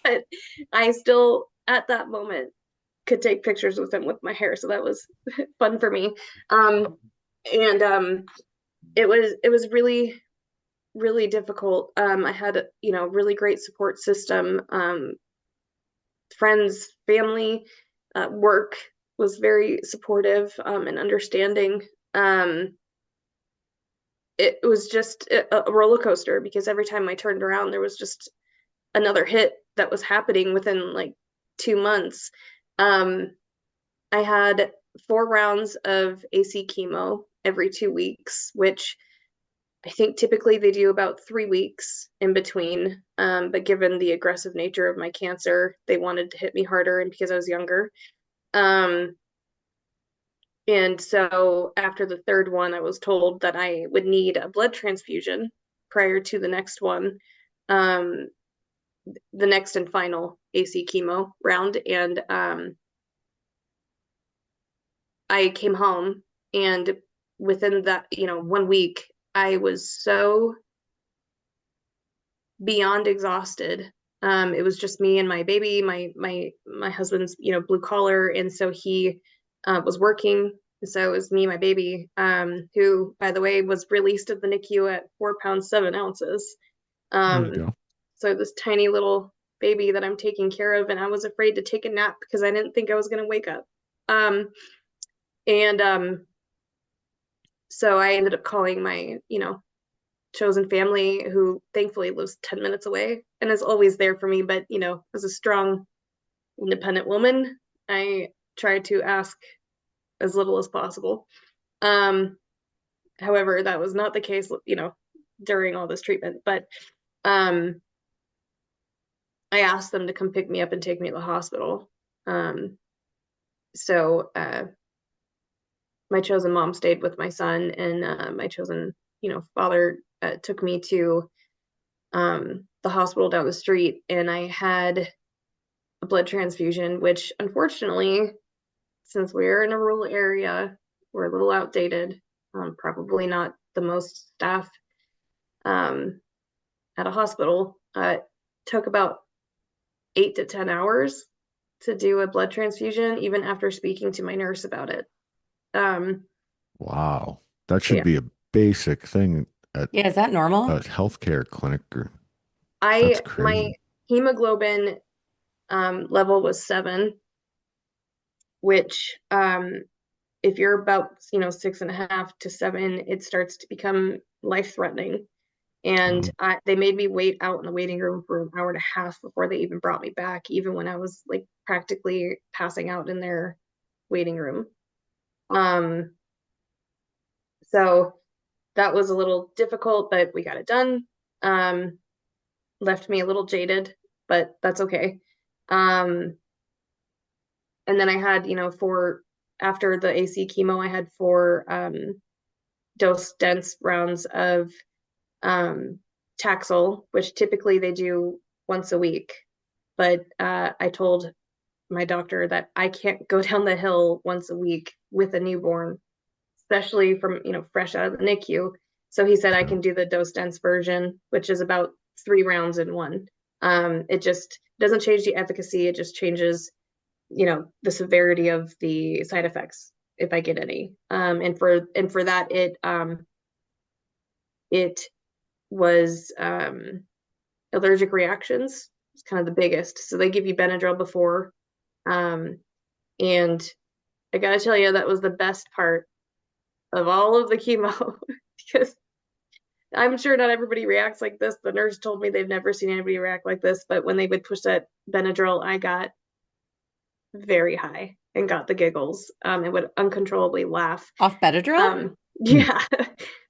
but I still at that moment could take pictures with him with my hair, so that was fun for me. And it was really difficult. I had really great support system, friends, family, work was very supportive and understanding. Um, it was just a roller coaster because every time I turned around, there was just another hit that was happening within like 2 months. Um, I had 4 rounds of AC chemo every 2 weeks, which I think typically they do about 3 weeks in between. But given the aggressive nature of my cancer, they wanted to hit me harder, and because I was younger. Um, and so after the third one, I was told that I would need a blood transfusion prior to the next one, um, the next and final AC chemo round. And I came home, and within that, 1 week, I was so beyond exhausted. It was just me and my baby, my husband's, blue collar, and so he was working. So it was me and my baby, who, by the way, was released at the NICU at 4 pounds 7 ounces. There you Um, go. so this tiny little baby that I'm taking care of, and I was afraid to take a nap because I didn't think I was going to wake up. Um, and So I ended up calling my, chosen family, who thankfully lives 10 minutes away and is always there for me. But, as a strong, independent woman, I try to ask as little as possible. Um, However, that was not the case, during all this treatment. But um, I asked them to come pick me up and take me to the hospital. Um, so my chosen mom stayed with my son, and my chosen, father took me to the hospital down the street, and I had a blood transfusion, which unfortunately, since we're in a rural area, we're a little outdated, probably not the most staff um, at a hospital. Took about 8 to 10 hours to do a blood transfusion, even after speaking to my nurse about it. Um, Wow. That should yeah, be a basic thing at Yeah, is that a normal? healthcare clinic. Or that's My crazy. hemoglobin level was 7, which if you're about 6.5 to 7, it starts to become life-threatening. And Oh, they made me wait out in the waiting room for an hour and a half before they even brought me back, even when I was like practically passing out in their waiting room. Um, so that was a little difficult, but we got it done. Um, Left me a little jaded, but that's okay. Um, and then I had, four after the AC chemo, I had four dose dense rounds of um, Taxol, which typically they do once a week. But I told my doctor that I can't go down the hill once a week with a newborn, especially from, fresh out of the NICU. So he said I yeah. can do the dose dense version, which is about 3 rounds in one. It just doesn't change the efficacy. It just changes, the severity of the side effects if I get any. And for that, it was allergic reactions. It's kind of the biggest. So they give you Benadryl before. Um, and I gotta tell you, that was the best part of all of the chemo because I'm sure not everybody reacts like this. The nurse told me they've never seen anybody react like this, but when they would push that Benadryl, I got very high and got the giggles. And would uncontrollably laugh. Off Benadryl? Hmm. Yeah,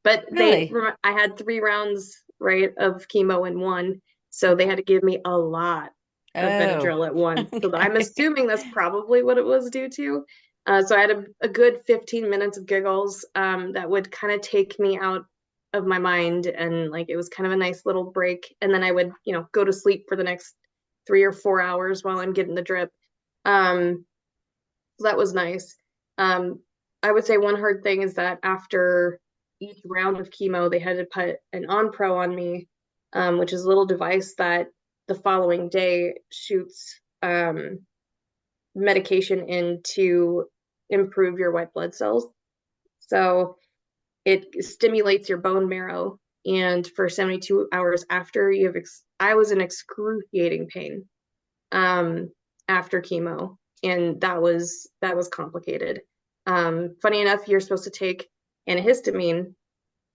but Really? I had 3 rounds, right, of chemo in one, so they had to give me a lot of Oh, Benadryl at once. So I'm okay. assuming that's probably what it was due to. So I had a good 15 minutes of giggles that would kind of take me out of my mind, and like it was kind of a nice little break. And then I would, go to sleep for the next 3 or 4 hours while I'm getting the drip. Um, so that was nice. Um, I would say one hard thing is that after each round of chemo, they had to put an Onpro on me, which is a little device that the following day shoots medication in to improve your white blood cells. So it stimulates your bone marrow. And for 72 hours after I was in excruciating pain um, after chemo, and that was complicated. Funny enough, you're supposed to take antihistamine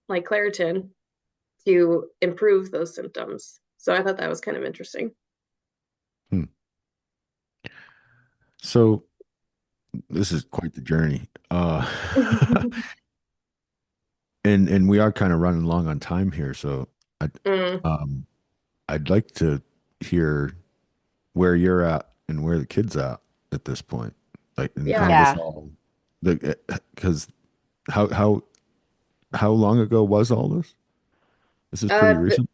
like Claritin to improve those symptoms. So I thought that was kind of interesting. Hmm. So this is quite the journey. And we are kind of running long on time here, so I Mm, um I'd like to hear where you're at and where the kid's at this point. Like, and how yeah. this Yeah. all the because how how long ago was all this? This is pretty Th recent.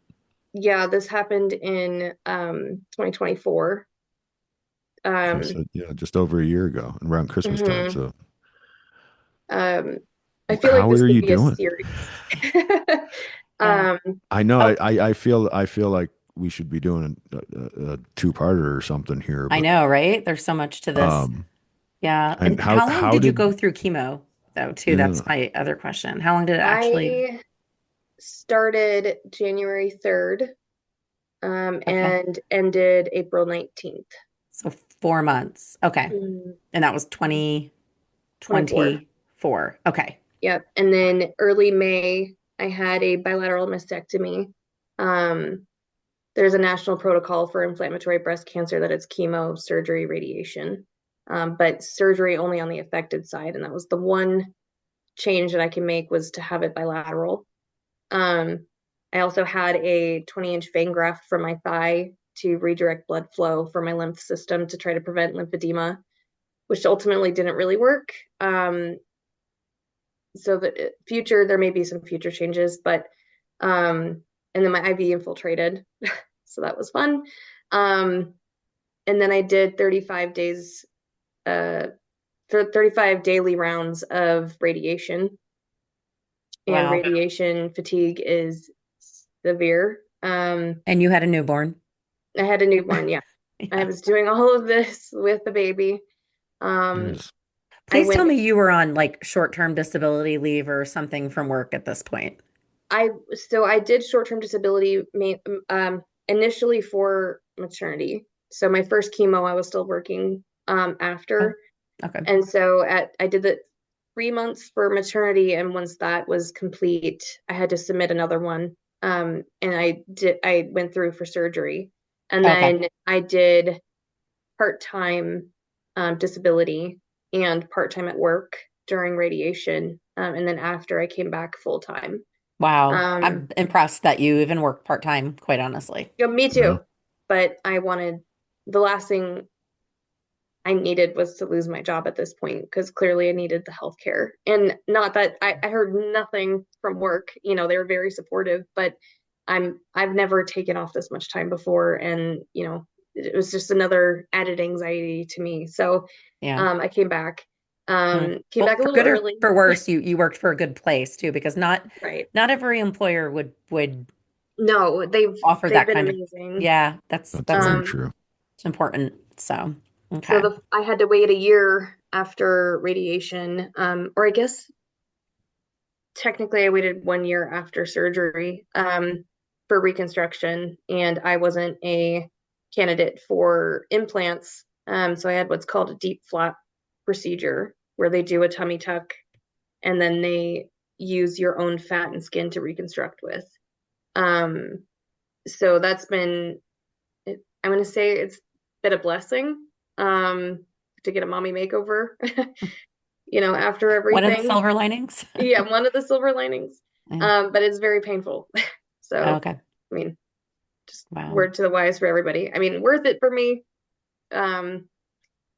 yeah, this happened in 2024. Okay, Um, so yeah, just over a year ago, around Christmas time. mhm. So um, I feel like how this are could you be a doing? series. Yeah. Um, I know Oh, I feel like we should be doing a two-parter or something here, I but know, right? There's so much to this. um Yeah. and And how long how did you did go through chemo, though, too? That's yeah, my other question. How long did it actually? I started January 3rd, Okay. and ended April 19th. So 4 months. Okay. Mm, And that was 24. 2024. Okay. Yep. And then early May, I had a bilateral mastectomy. Um, there's a national protocol for inflammatory breast cancer that it's chemo, surgery, radiation, but surgery only on the affected side. And that was the one change that I can make was to have it bilateral. Um, I also had a 20-inch vein graft from my thigh to redirect blood flow for my lymph system to try to prevent lymphedema, which ultimately didn't really work. So the future, there may be some future changes, but and then my IV infiltrated, so that was fun. Um, and then I did 35 days, uh, for 35 daily rounds of radiation, and Wow. radiation fatigue is severe. And you had a newborn. I had a newborn, yeah. I Yeah. was doing all of this with the baby. Um, yes. I Please tell went me you were on like short-term disability leave or something from work at this point. I did short-term disability initially for maternity. So my first chemo I was still working Oh, after. okay. And so I did the 3 months for maternity, and once that was complete, I had to submit another one. And I went through for surgery. And Okay. then I did part-time disability and part-time at work during radiation. And then after I came back full-time. Wow. Um, I'm impressed that you even work part-time, quite honestly. yeah, me Yeah. too. But I wanted the last thing I needed was to lose my job at this point because clearly I needed the healthcare. And not that I heard nothing from work. They were very supportive, but I've never taken off this much time before. And, it was just another added anxiety to me. So Yeah. I came back. Hmm. Came Well, back a for little good or early. for worse, you worked for a good place too, because Right. not every employer would No, offer they've that been kind of, amazing. yeah, That's that's very Um, true. it's important. So, so okay. I had to wait a year after radiation, or I guess technically I waited 1 year after surgery for reconstruction, and I wasn't a candidate for implants. So I had what's called a deep flap procedure, where they do a tummy tuck and then they use your own fat and skin to reconstruct with. Um, so that's been, I'm going to say it's been a blessing um, to get a mommy makeover, after One of the everything. silver linings. Yeah, one of the silver linings. Yeah. But it's very painful. So, Okay. I mean, just Wow. word to the wise for everybody. I mean, worth it for me. Um,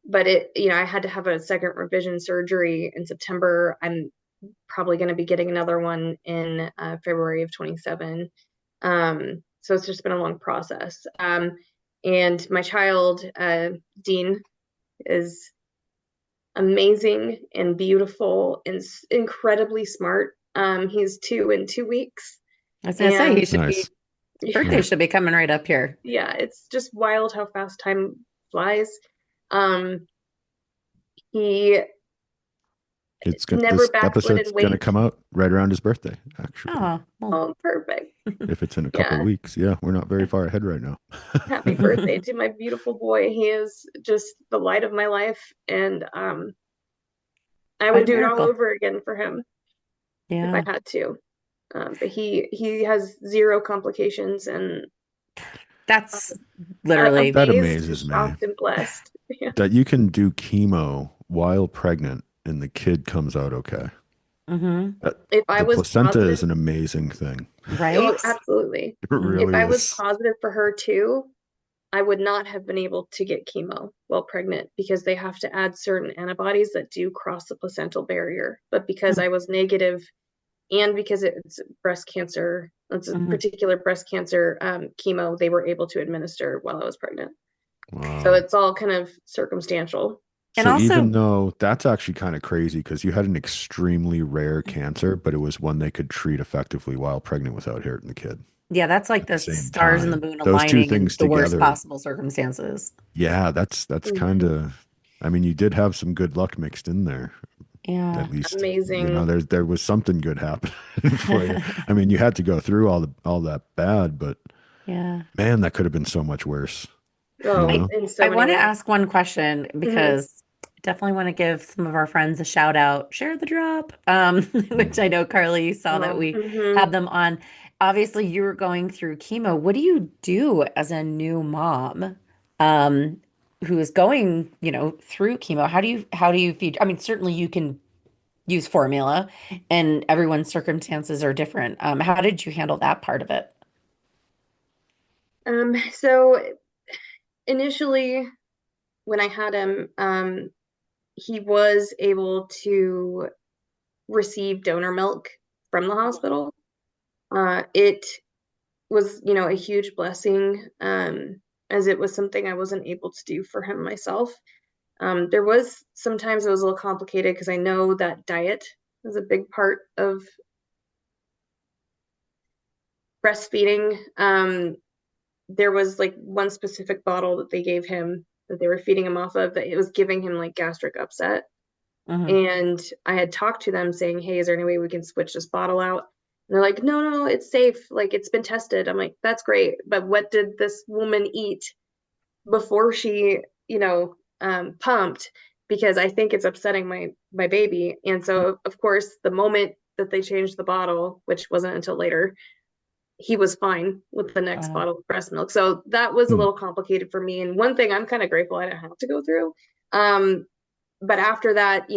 but I had to have a second revision surgery in September. I'm probably going to be getting another one in February of 27. So it's just been a long process. And my child, Dean, is amazing and beautiful and incredibly smart. He's 2 in 2 weeks, I was gonna say and he should be Nice. birthday Yeah. should be coming right up here. yeah, it's just wild how fast time flies. Um, he It's good. never This backslid episode's in gonna weight. come out right around his birthday, actually. Oh, well. Oh, perfect. If it's in a couple Yeah. weeks. Yeah, we're not very far ahead right now. Happy birthday to my beautiful boy. He is just the light of my life, and I Quite would a do it all miracle. over again for him if I Yeah. had to. But he has zero complications, and That's That literally, amazed, amazes me shocked, and blessed. Yeah. that you can do chemo while pregnant and the kid comes out okay. hmm That, If I the was placenta positive, is an amazing thing. oh, right? absolutely. It Mm. If really I was is. positive for her too, I would not have been able to get chemo while pregnant because they have to add certain antibodies that do cross the placental barrier. But because I was negative and because it's breast cancer, it's a Mm-hmm. particular breast cancer chemo, they were able to administer while I was pregnant. So Wow. it's all kind of circumstantial. And So even also, though that's actually kind of crazy because you had an extremely rare cancer, but it was one they could treat effectively while pregnant without hurting the kid yeah, that's like at the the same stars and the time. moon Those two aligning in things the worst together, possible circumstances. yeah, that's kind Mhm. of, I mean, you did have some good luck mixed in there. Yeah. At least, Amazing. there was something good happening for you. I mean, you had to go through all that bad, but Yeah. man, that could have been so much worse, you Oh, I know? in so I many want to ways. ask one question Mhm. because I definitely want to give some of our friends a shout out. Share the drop, which I Mhm. know Carly, you saw that Oh, we mhm. had them on. Obviously, you were going through chemo. What do you do as a new mom, um, who is going, through chemo? How do you feed? I mean, certainly you can use formula, and everyone's circumstances are different. How did you handle that part of it? So initially, when I had him, he was able to receive donor milk from the hospital. It was, a huge blessing, as it was something I wasn't able to do for him myself. There was sometimes it was a little complicated because I know that diet is a big part of breastfeeding. There was like one specific bottle that they gave him that they were feeding him off of that it was giving him like gastric upset. Mm-hmm. And I had talked to them saying, hey, is there any way we can switch this bottle out? And they're like, no, no, it's safe. Like it's been tested. I'm like, that's great. But what did this woman eat before she, pumped? Because I think it's upsetting my baby. And so of course, the moment that they changed the bottle, which wasn't until later, he was fine with the next Wow. bottle of breast milk. So that was a Hmm. little complicated for me. And one thing I'm kind of grateful I didn't have to go through. Um, but after that,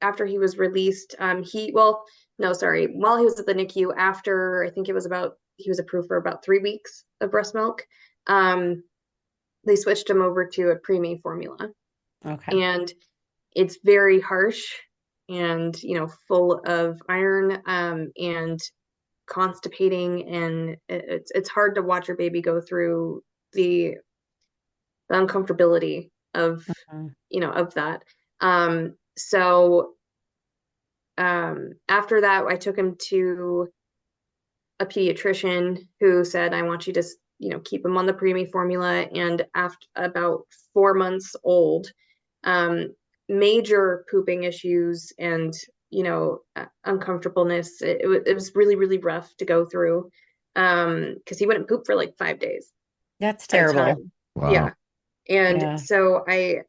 after he was released, well, no, sorry, while he was at the NICU, after I think it was about, he was approved for about 3 weeks of breast milk. Um, they switched him over to a preemie formula, Okay. and it's very harsh and full of iron, and constipating, and it's hard to watch your baby go through the the uncomfortability of Mhm. of that. So after that, I took him to a pediatrician who said, I want you to keep him on the preemie formula. And after about 4 months old, um, major pooping issues and uncomfortableness. It was really, really rough to go through, because he wouldn't poop for like 5 days That's at a terrible. time. Wow. Yeah. And Yeah. so I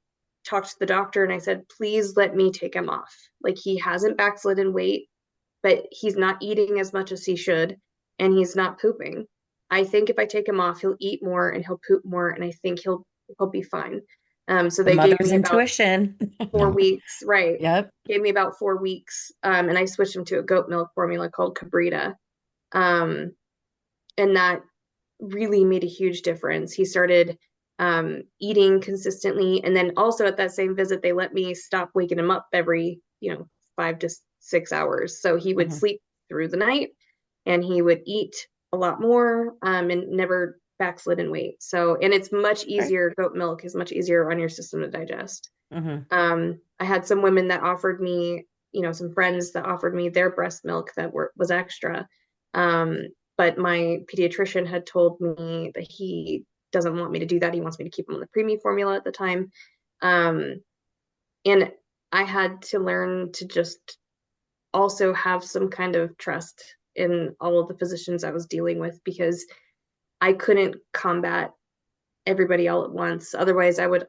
talked to the doctor and I said, please let me take him off. Like he hasn't backslidden weight, but he's not eating as much as he should, and he's not pooping. I think if I take him off, he'll eat more and he'll poop more, and I think he'll be fine. So The they gave mother's me about intuition. four Yeah. weeks, right? Yep. Gave me about 4 weeks, and I switched him to a goat milk formula called Cabrita, um, and that really made a huge difference. He started eating consistently. And then also at that same visit, they let me stop waking him up every, 5 to 6 hours. So he would Hmm. sleep through the night and he would eat a lot more, and never backslid in weight. So, and it's much Right. easier, goat milk is much easier on your system to digest. Hmm. I had some women that offered me, some friends that offered me their breast milk that was extra. Um, but my pediatrician had told me that he doesn't want me to do that. He wants me to keep him on the preemie formula at the time. Um, and I had to learn to just also have some kind of trust in all of the physicians I was dealing with, because I couldn't combat everybody all at once. Otherwise, I would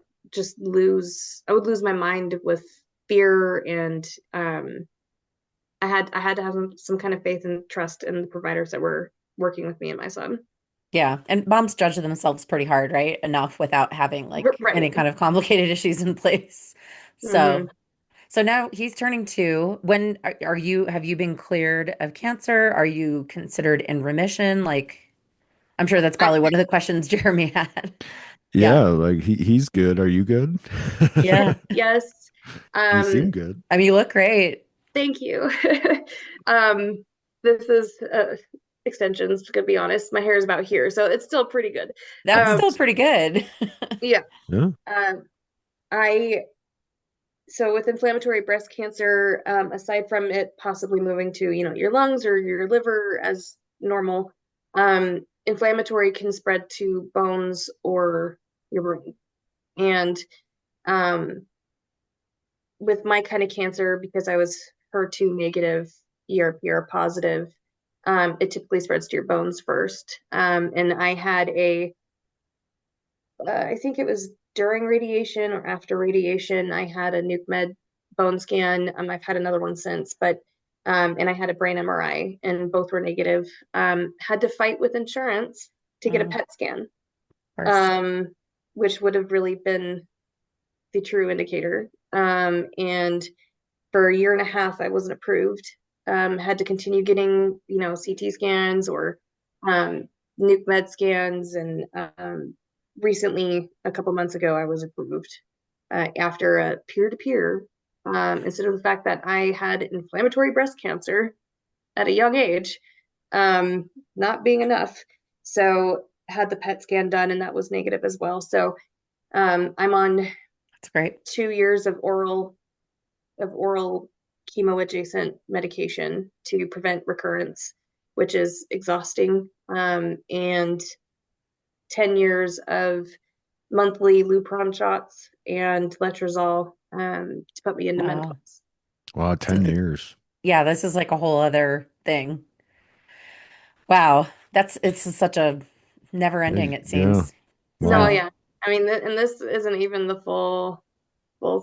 lose my mind with fear, and I had to have some kind of faith and trust in the providers that were working with me and my son. Yeah. And moms judge themselves pretty hard, right? Enough without having like any Right. kind of complicated issues in place. Hmm. So now he's turning 2. When are you, have you been cleared of cancer? Are you considered in remission? Like, I'm sure that's I probably one of the questions Jeremy had. Yeah, Yeah. like he's good. Are you good? Yeah. yes. You seem Um, good. I mean, you look great. Thank you. um, this is extensions, to be honest. My hair is about here, so it's still pretty good. That's Um, still pretty good. yeah. Yeah. Um, I so with inflammatory breast cancer, aside from it possibly moving to, your lungs or your liver as normal, inflammatory can spread to bones or your brain. And um, with my kind of cancer, because I was HER2 negative, ERPR positive, it typically spreads to your bones first. And I had I think it was during radiation or after radiation, I had a nuke med bone scan. I've had another one since, but and I had a brain MRI, and both were negative. Had to fight with insurance to get a Of PET scan, course. um, which would have really been the true indicator. And for a year and a half, I wasn't approved. Had to continue getting, CT scans or nuke med scans. And recently, a couple months ago, I was approved after a peer-to-peer, instead of the fact that I had inflammatory breast cancer at a young age, not being enough. So had the PET scan done, and that was negative as well. So I'm on That's great. 2 years of oral chemo adjacent medication to prevent recurrence, which is exhausting, and 10 years of monthly Lupron shots and letrozole, to put me into Wow. menopause. Wow, 10 years. Yeah, this is like a whole other thing. Wow. It's such a never ending, it Yeah. seems. No, Wow. So, yeah. I mean, and this isn't even the full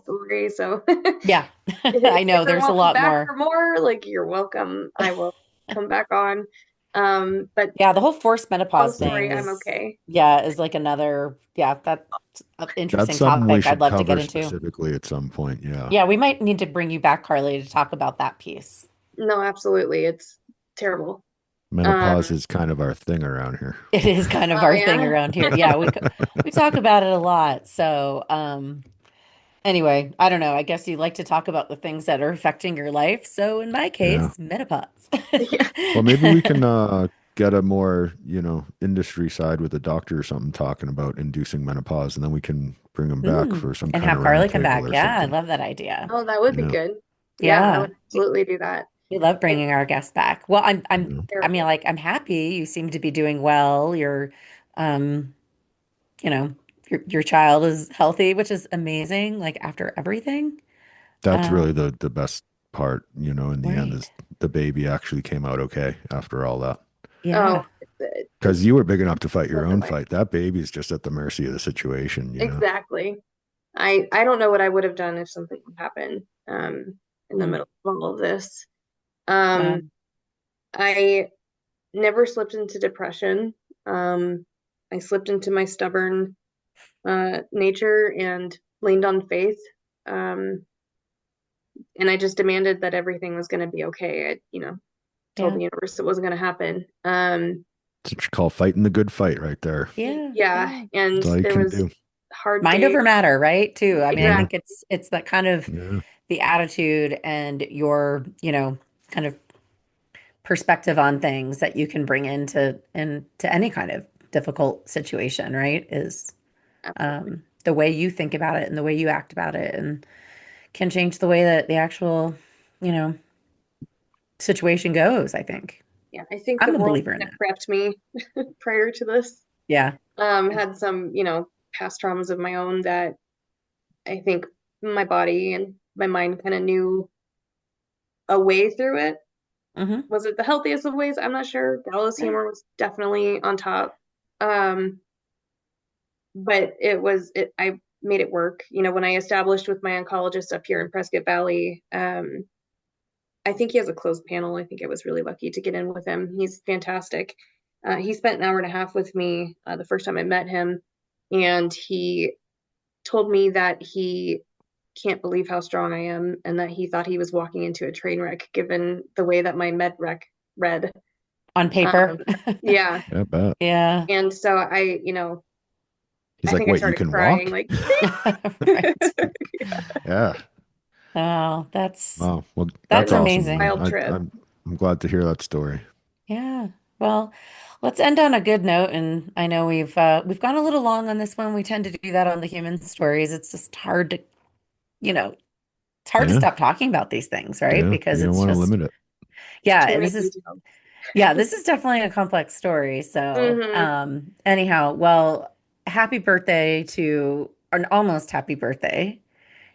story. So yeah, if I you know ever there's a want me lot back more. for more, like you're welcome. I will come back on. But Yeah, the whole forced long menopause thing story, I'm is, okay. yeah, is like another, yeah, that's an That's interesting something we topic I'd should love to get cover into. specifically at some point. Yeah. Yeah, we might need to bring you back, Carly, to talk about that piece. No, absolutely. It's terrible. Menopause Um, is kind of our thing around here. It is kind of oh our thing yeah. around here. Yeah, we talk about it a lot. So, anyway, I don't know. I guess you like to talk about the things that are affecting your life. So in my Yeah. case, menopause. Yeah. Well, maybe we can get a more, industry side with a doctor or something talking about inducing menopause, and then we can bring them back for some And kind have of round Carly come table back. or Yeah, I something. love that idea. Oh, that would be Yeah. good. Yeah, I Yeah. would absolutely do that. We love It's bringing our guests back. Well, Yeah. I mean, terrible. like, I'm happy you seem to be doing well. Um, you know, your child is healthy, which is amazing. Like after everything. That's really Um, the best part, in the end, right. is the baby actually came out okay after all that. Oh, Yeah. Because you were big enough to fight your changed my own life. fight. That baby's just at the mercy of the situation. Exactly. I don't know what I would have done if something happened in the Mm, middle of all of this. wow. Um, I never slipped into depression. Um, I slipped into my stubborn nature and leaned on faith. Um, and I just demanded that everything was going to be okay. Told Yeah. the universe it wasn't going to happen. It's what you call fighting the good fight right there. Yeah. Yeah, Yeah. and That's all you there can was do. hard Mind days. over matter, right? Too. I mean, I Yeah. think Exactly. it's that kind of Yeah. the attitude and your, kind of perspective on things that you can bring into any kind of difficult situation, right? Is Absolutely. the way you think about it and the way you act about it and can change the way that the actual, you know, situation goes, I think. Yeah, I think the I'm a world believer in kind of that. prepped me prior to this. Yeah. Had some, past traumas of my own that I think my body and my mind kind of knew a way through it. Hmm. Was it the healthiest of ways? I'm not sure. Gallows Right. humor was definitely on top. Um, but I made it work. When I established with my oncologist up here in Prescott Valley, I think he has a closed panel. I think I was really lucky to get in with him. He's fantastic. He spent an hour and a half with me the first time I met him, and he told me that he can't believe how strong I am and that he thought he was walking into a train wreck given the way that my med rec read. On paper. Um, yeah. Yeah, I bet. Yeah. And so He's I like, think I wait, you started can crying walk? like, Right. Yeah. Oh, Wow. Well, that's that's it's awesome, a man. amazing. wild trip. I'm glad to hear that story. Yeah. Well, let's end on a good note. And I know we've gone a little long on this one. We tend to do that on the human stories. It's just hard to, you know, it's hard to Yeah. stop talking about these things, right? Yeah. Because You don't it's want to just, limit it. yeah, Too and many this is details. yeah, this is definitely a complex story. So, Hmm. anyhow, well, happy birthday to an almost happy birthday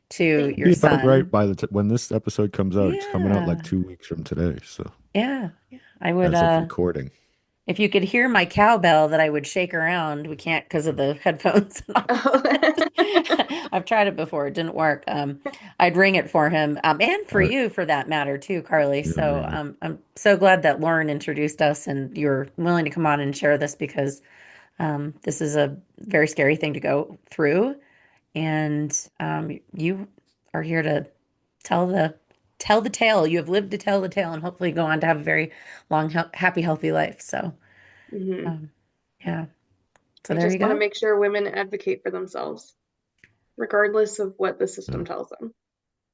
to Thank It'll your be about right son. by when this episode comes out. It's coming out like Yeah. 2 weeks from today. So, Yeah. Yeah. I would as of recording. if you could hear my cowbell that I would shake around, we can't because of the headphones and all you. that. I've tried it before, it didn't work. I'd ring it for him, and for All right. you for that matter too, Carly. Yeah, there So you go. I'm so glad that Lauren introduced us and you're willing to come on and share this because this is a very scary thing to go through, and you are here to tell the tale. You have lived to tell the tale, and hopefully go on to have a very long, happy, healthy life. So. Hmm. Um, yeah. So I there you just want to go. make sure women advocate for themselves, regardless of what the Yeah, system tells them.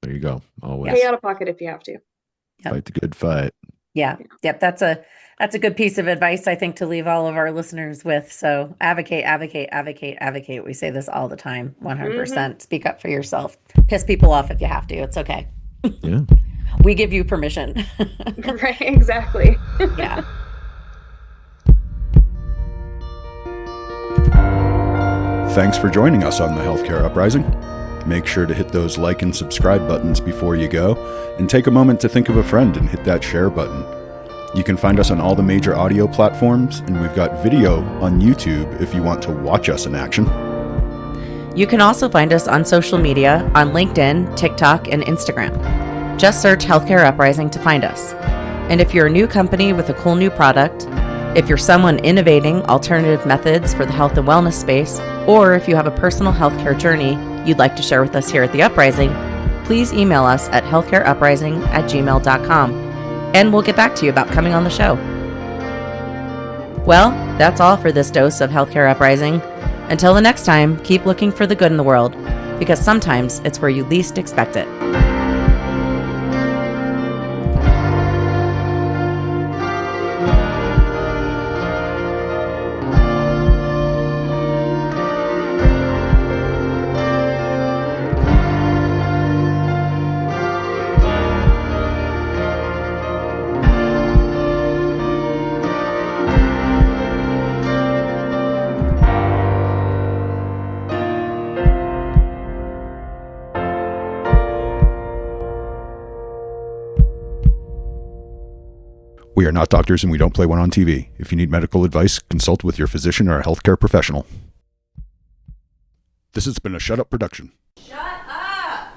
there you go. Pay Yep. Always out of pocket if you have to. Yep. fight the good fight. Yeah. Yeah. Yep. That's a good piece of advice I think to leave all of our listeners with. So advocate, advocate, advocate, advocate. We say this all the time. Hmm. 100%. Speak up for yourself. Piss people off if you have to. It's okay. Yeah. We give you permission. Right, exactly. Yeah. Thanks for joining us on the Healthcare Uprising. Make sure to hit those like and subscribe buttons before you go, and take a moment to think of a friend and hit that share button. You can find us on all the major audio platforms, and we've got video on YouTube if you want to watch us in action. You can also find us on social media on LinkedIn, TikTok, and Instagram. Just search Healthcare Uprising to find us. And if you're a new company with a cool new product, if you're someone innovating alternative methods for the health and wellness space, or if you have a personal healthcare journey you'd like to share with us here at The Uprising, please email us at healthcareuprising@gmail.com, and we'll get back to you about coming on the show. Well, that's all for this dose of Healthcare Uprising. Until the next time, keep looking for the good in the world, because sometimes it's where you least expect it. We are not doctors and we don't play one on TV. If you need medical advice, consult with your physician or a healthcare professional. This has been a Shut Up production. Shut up!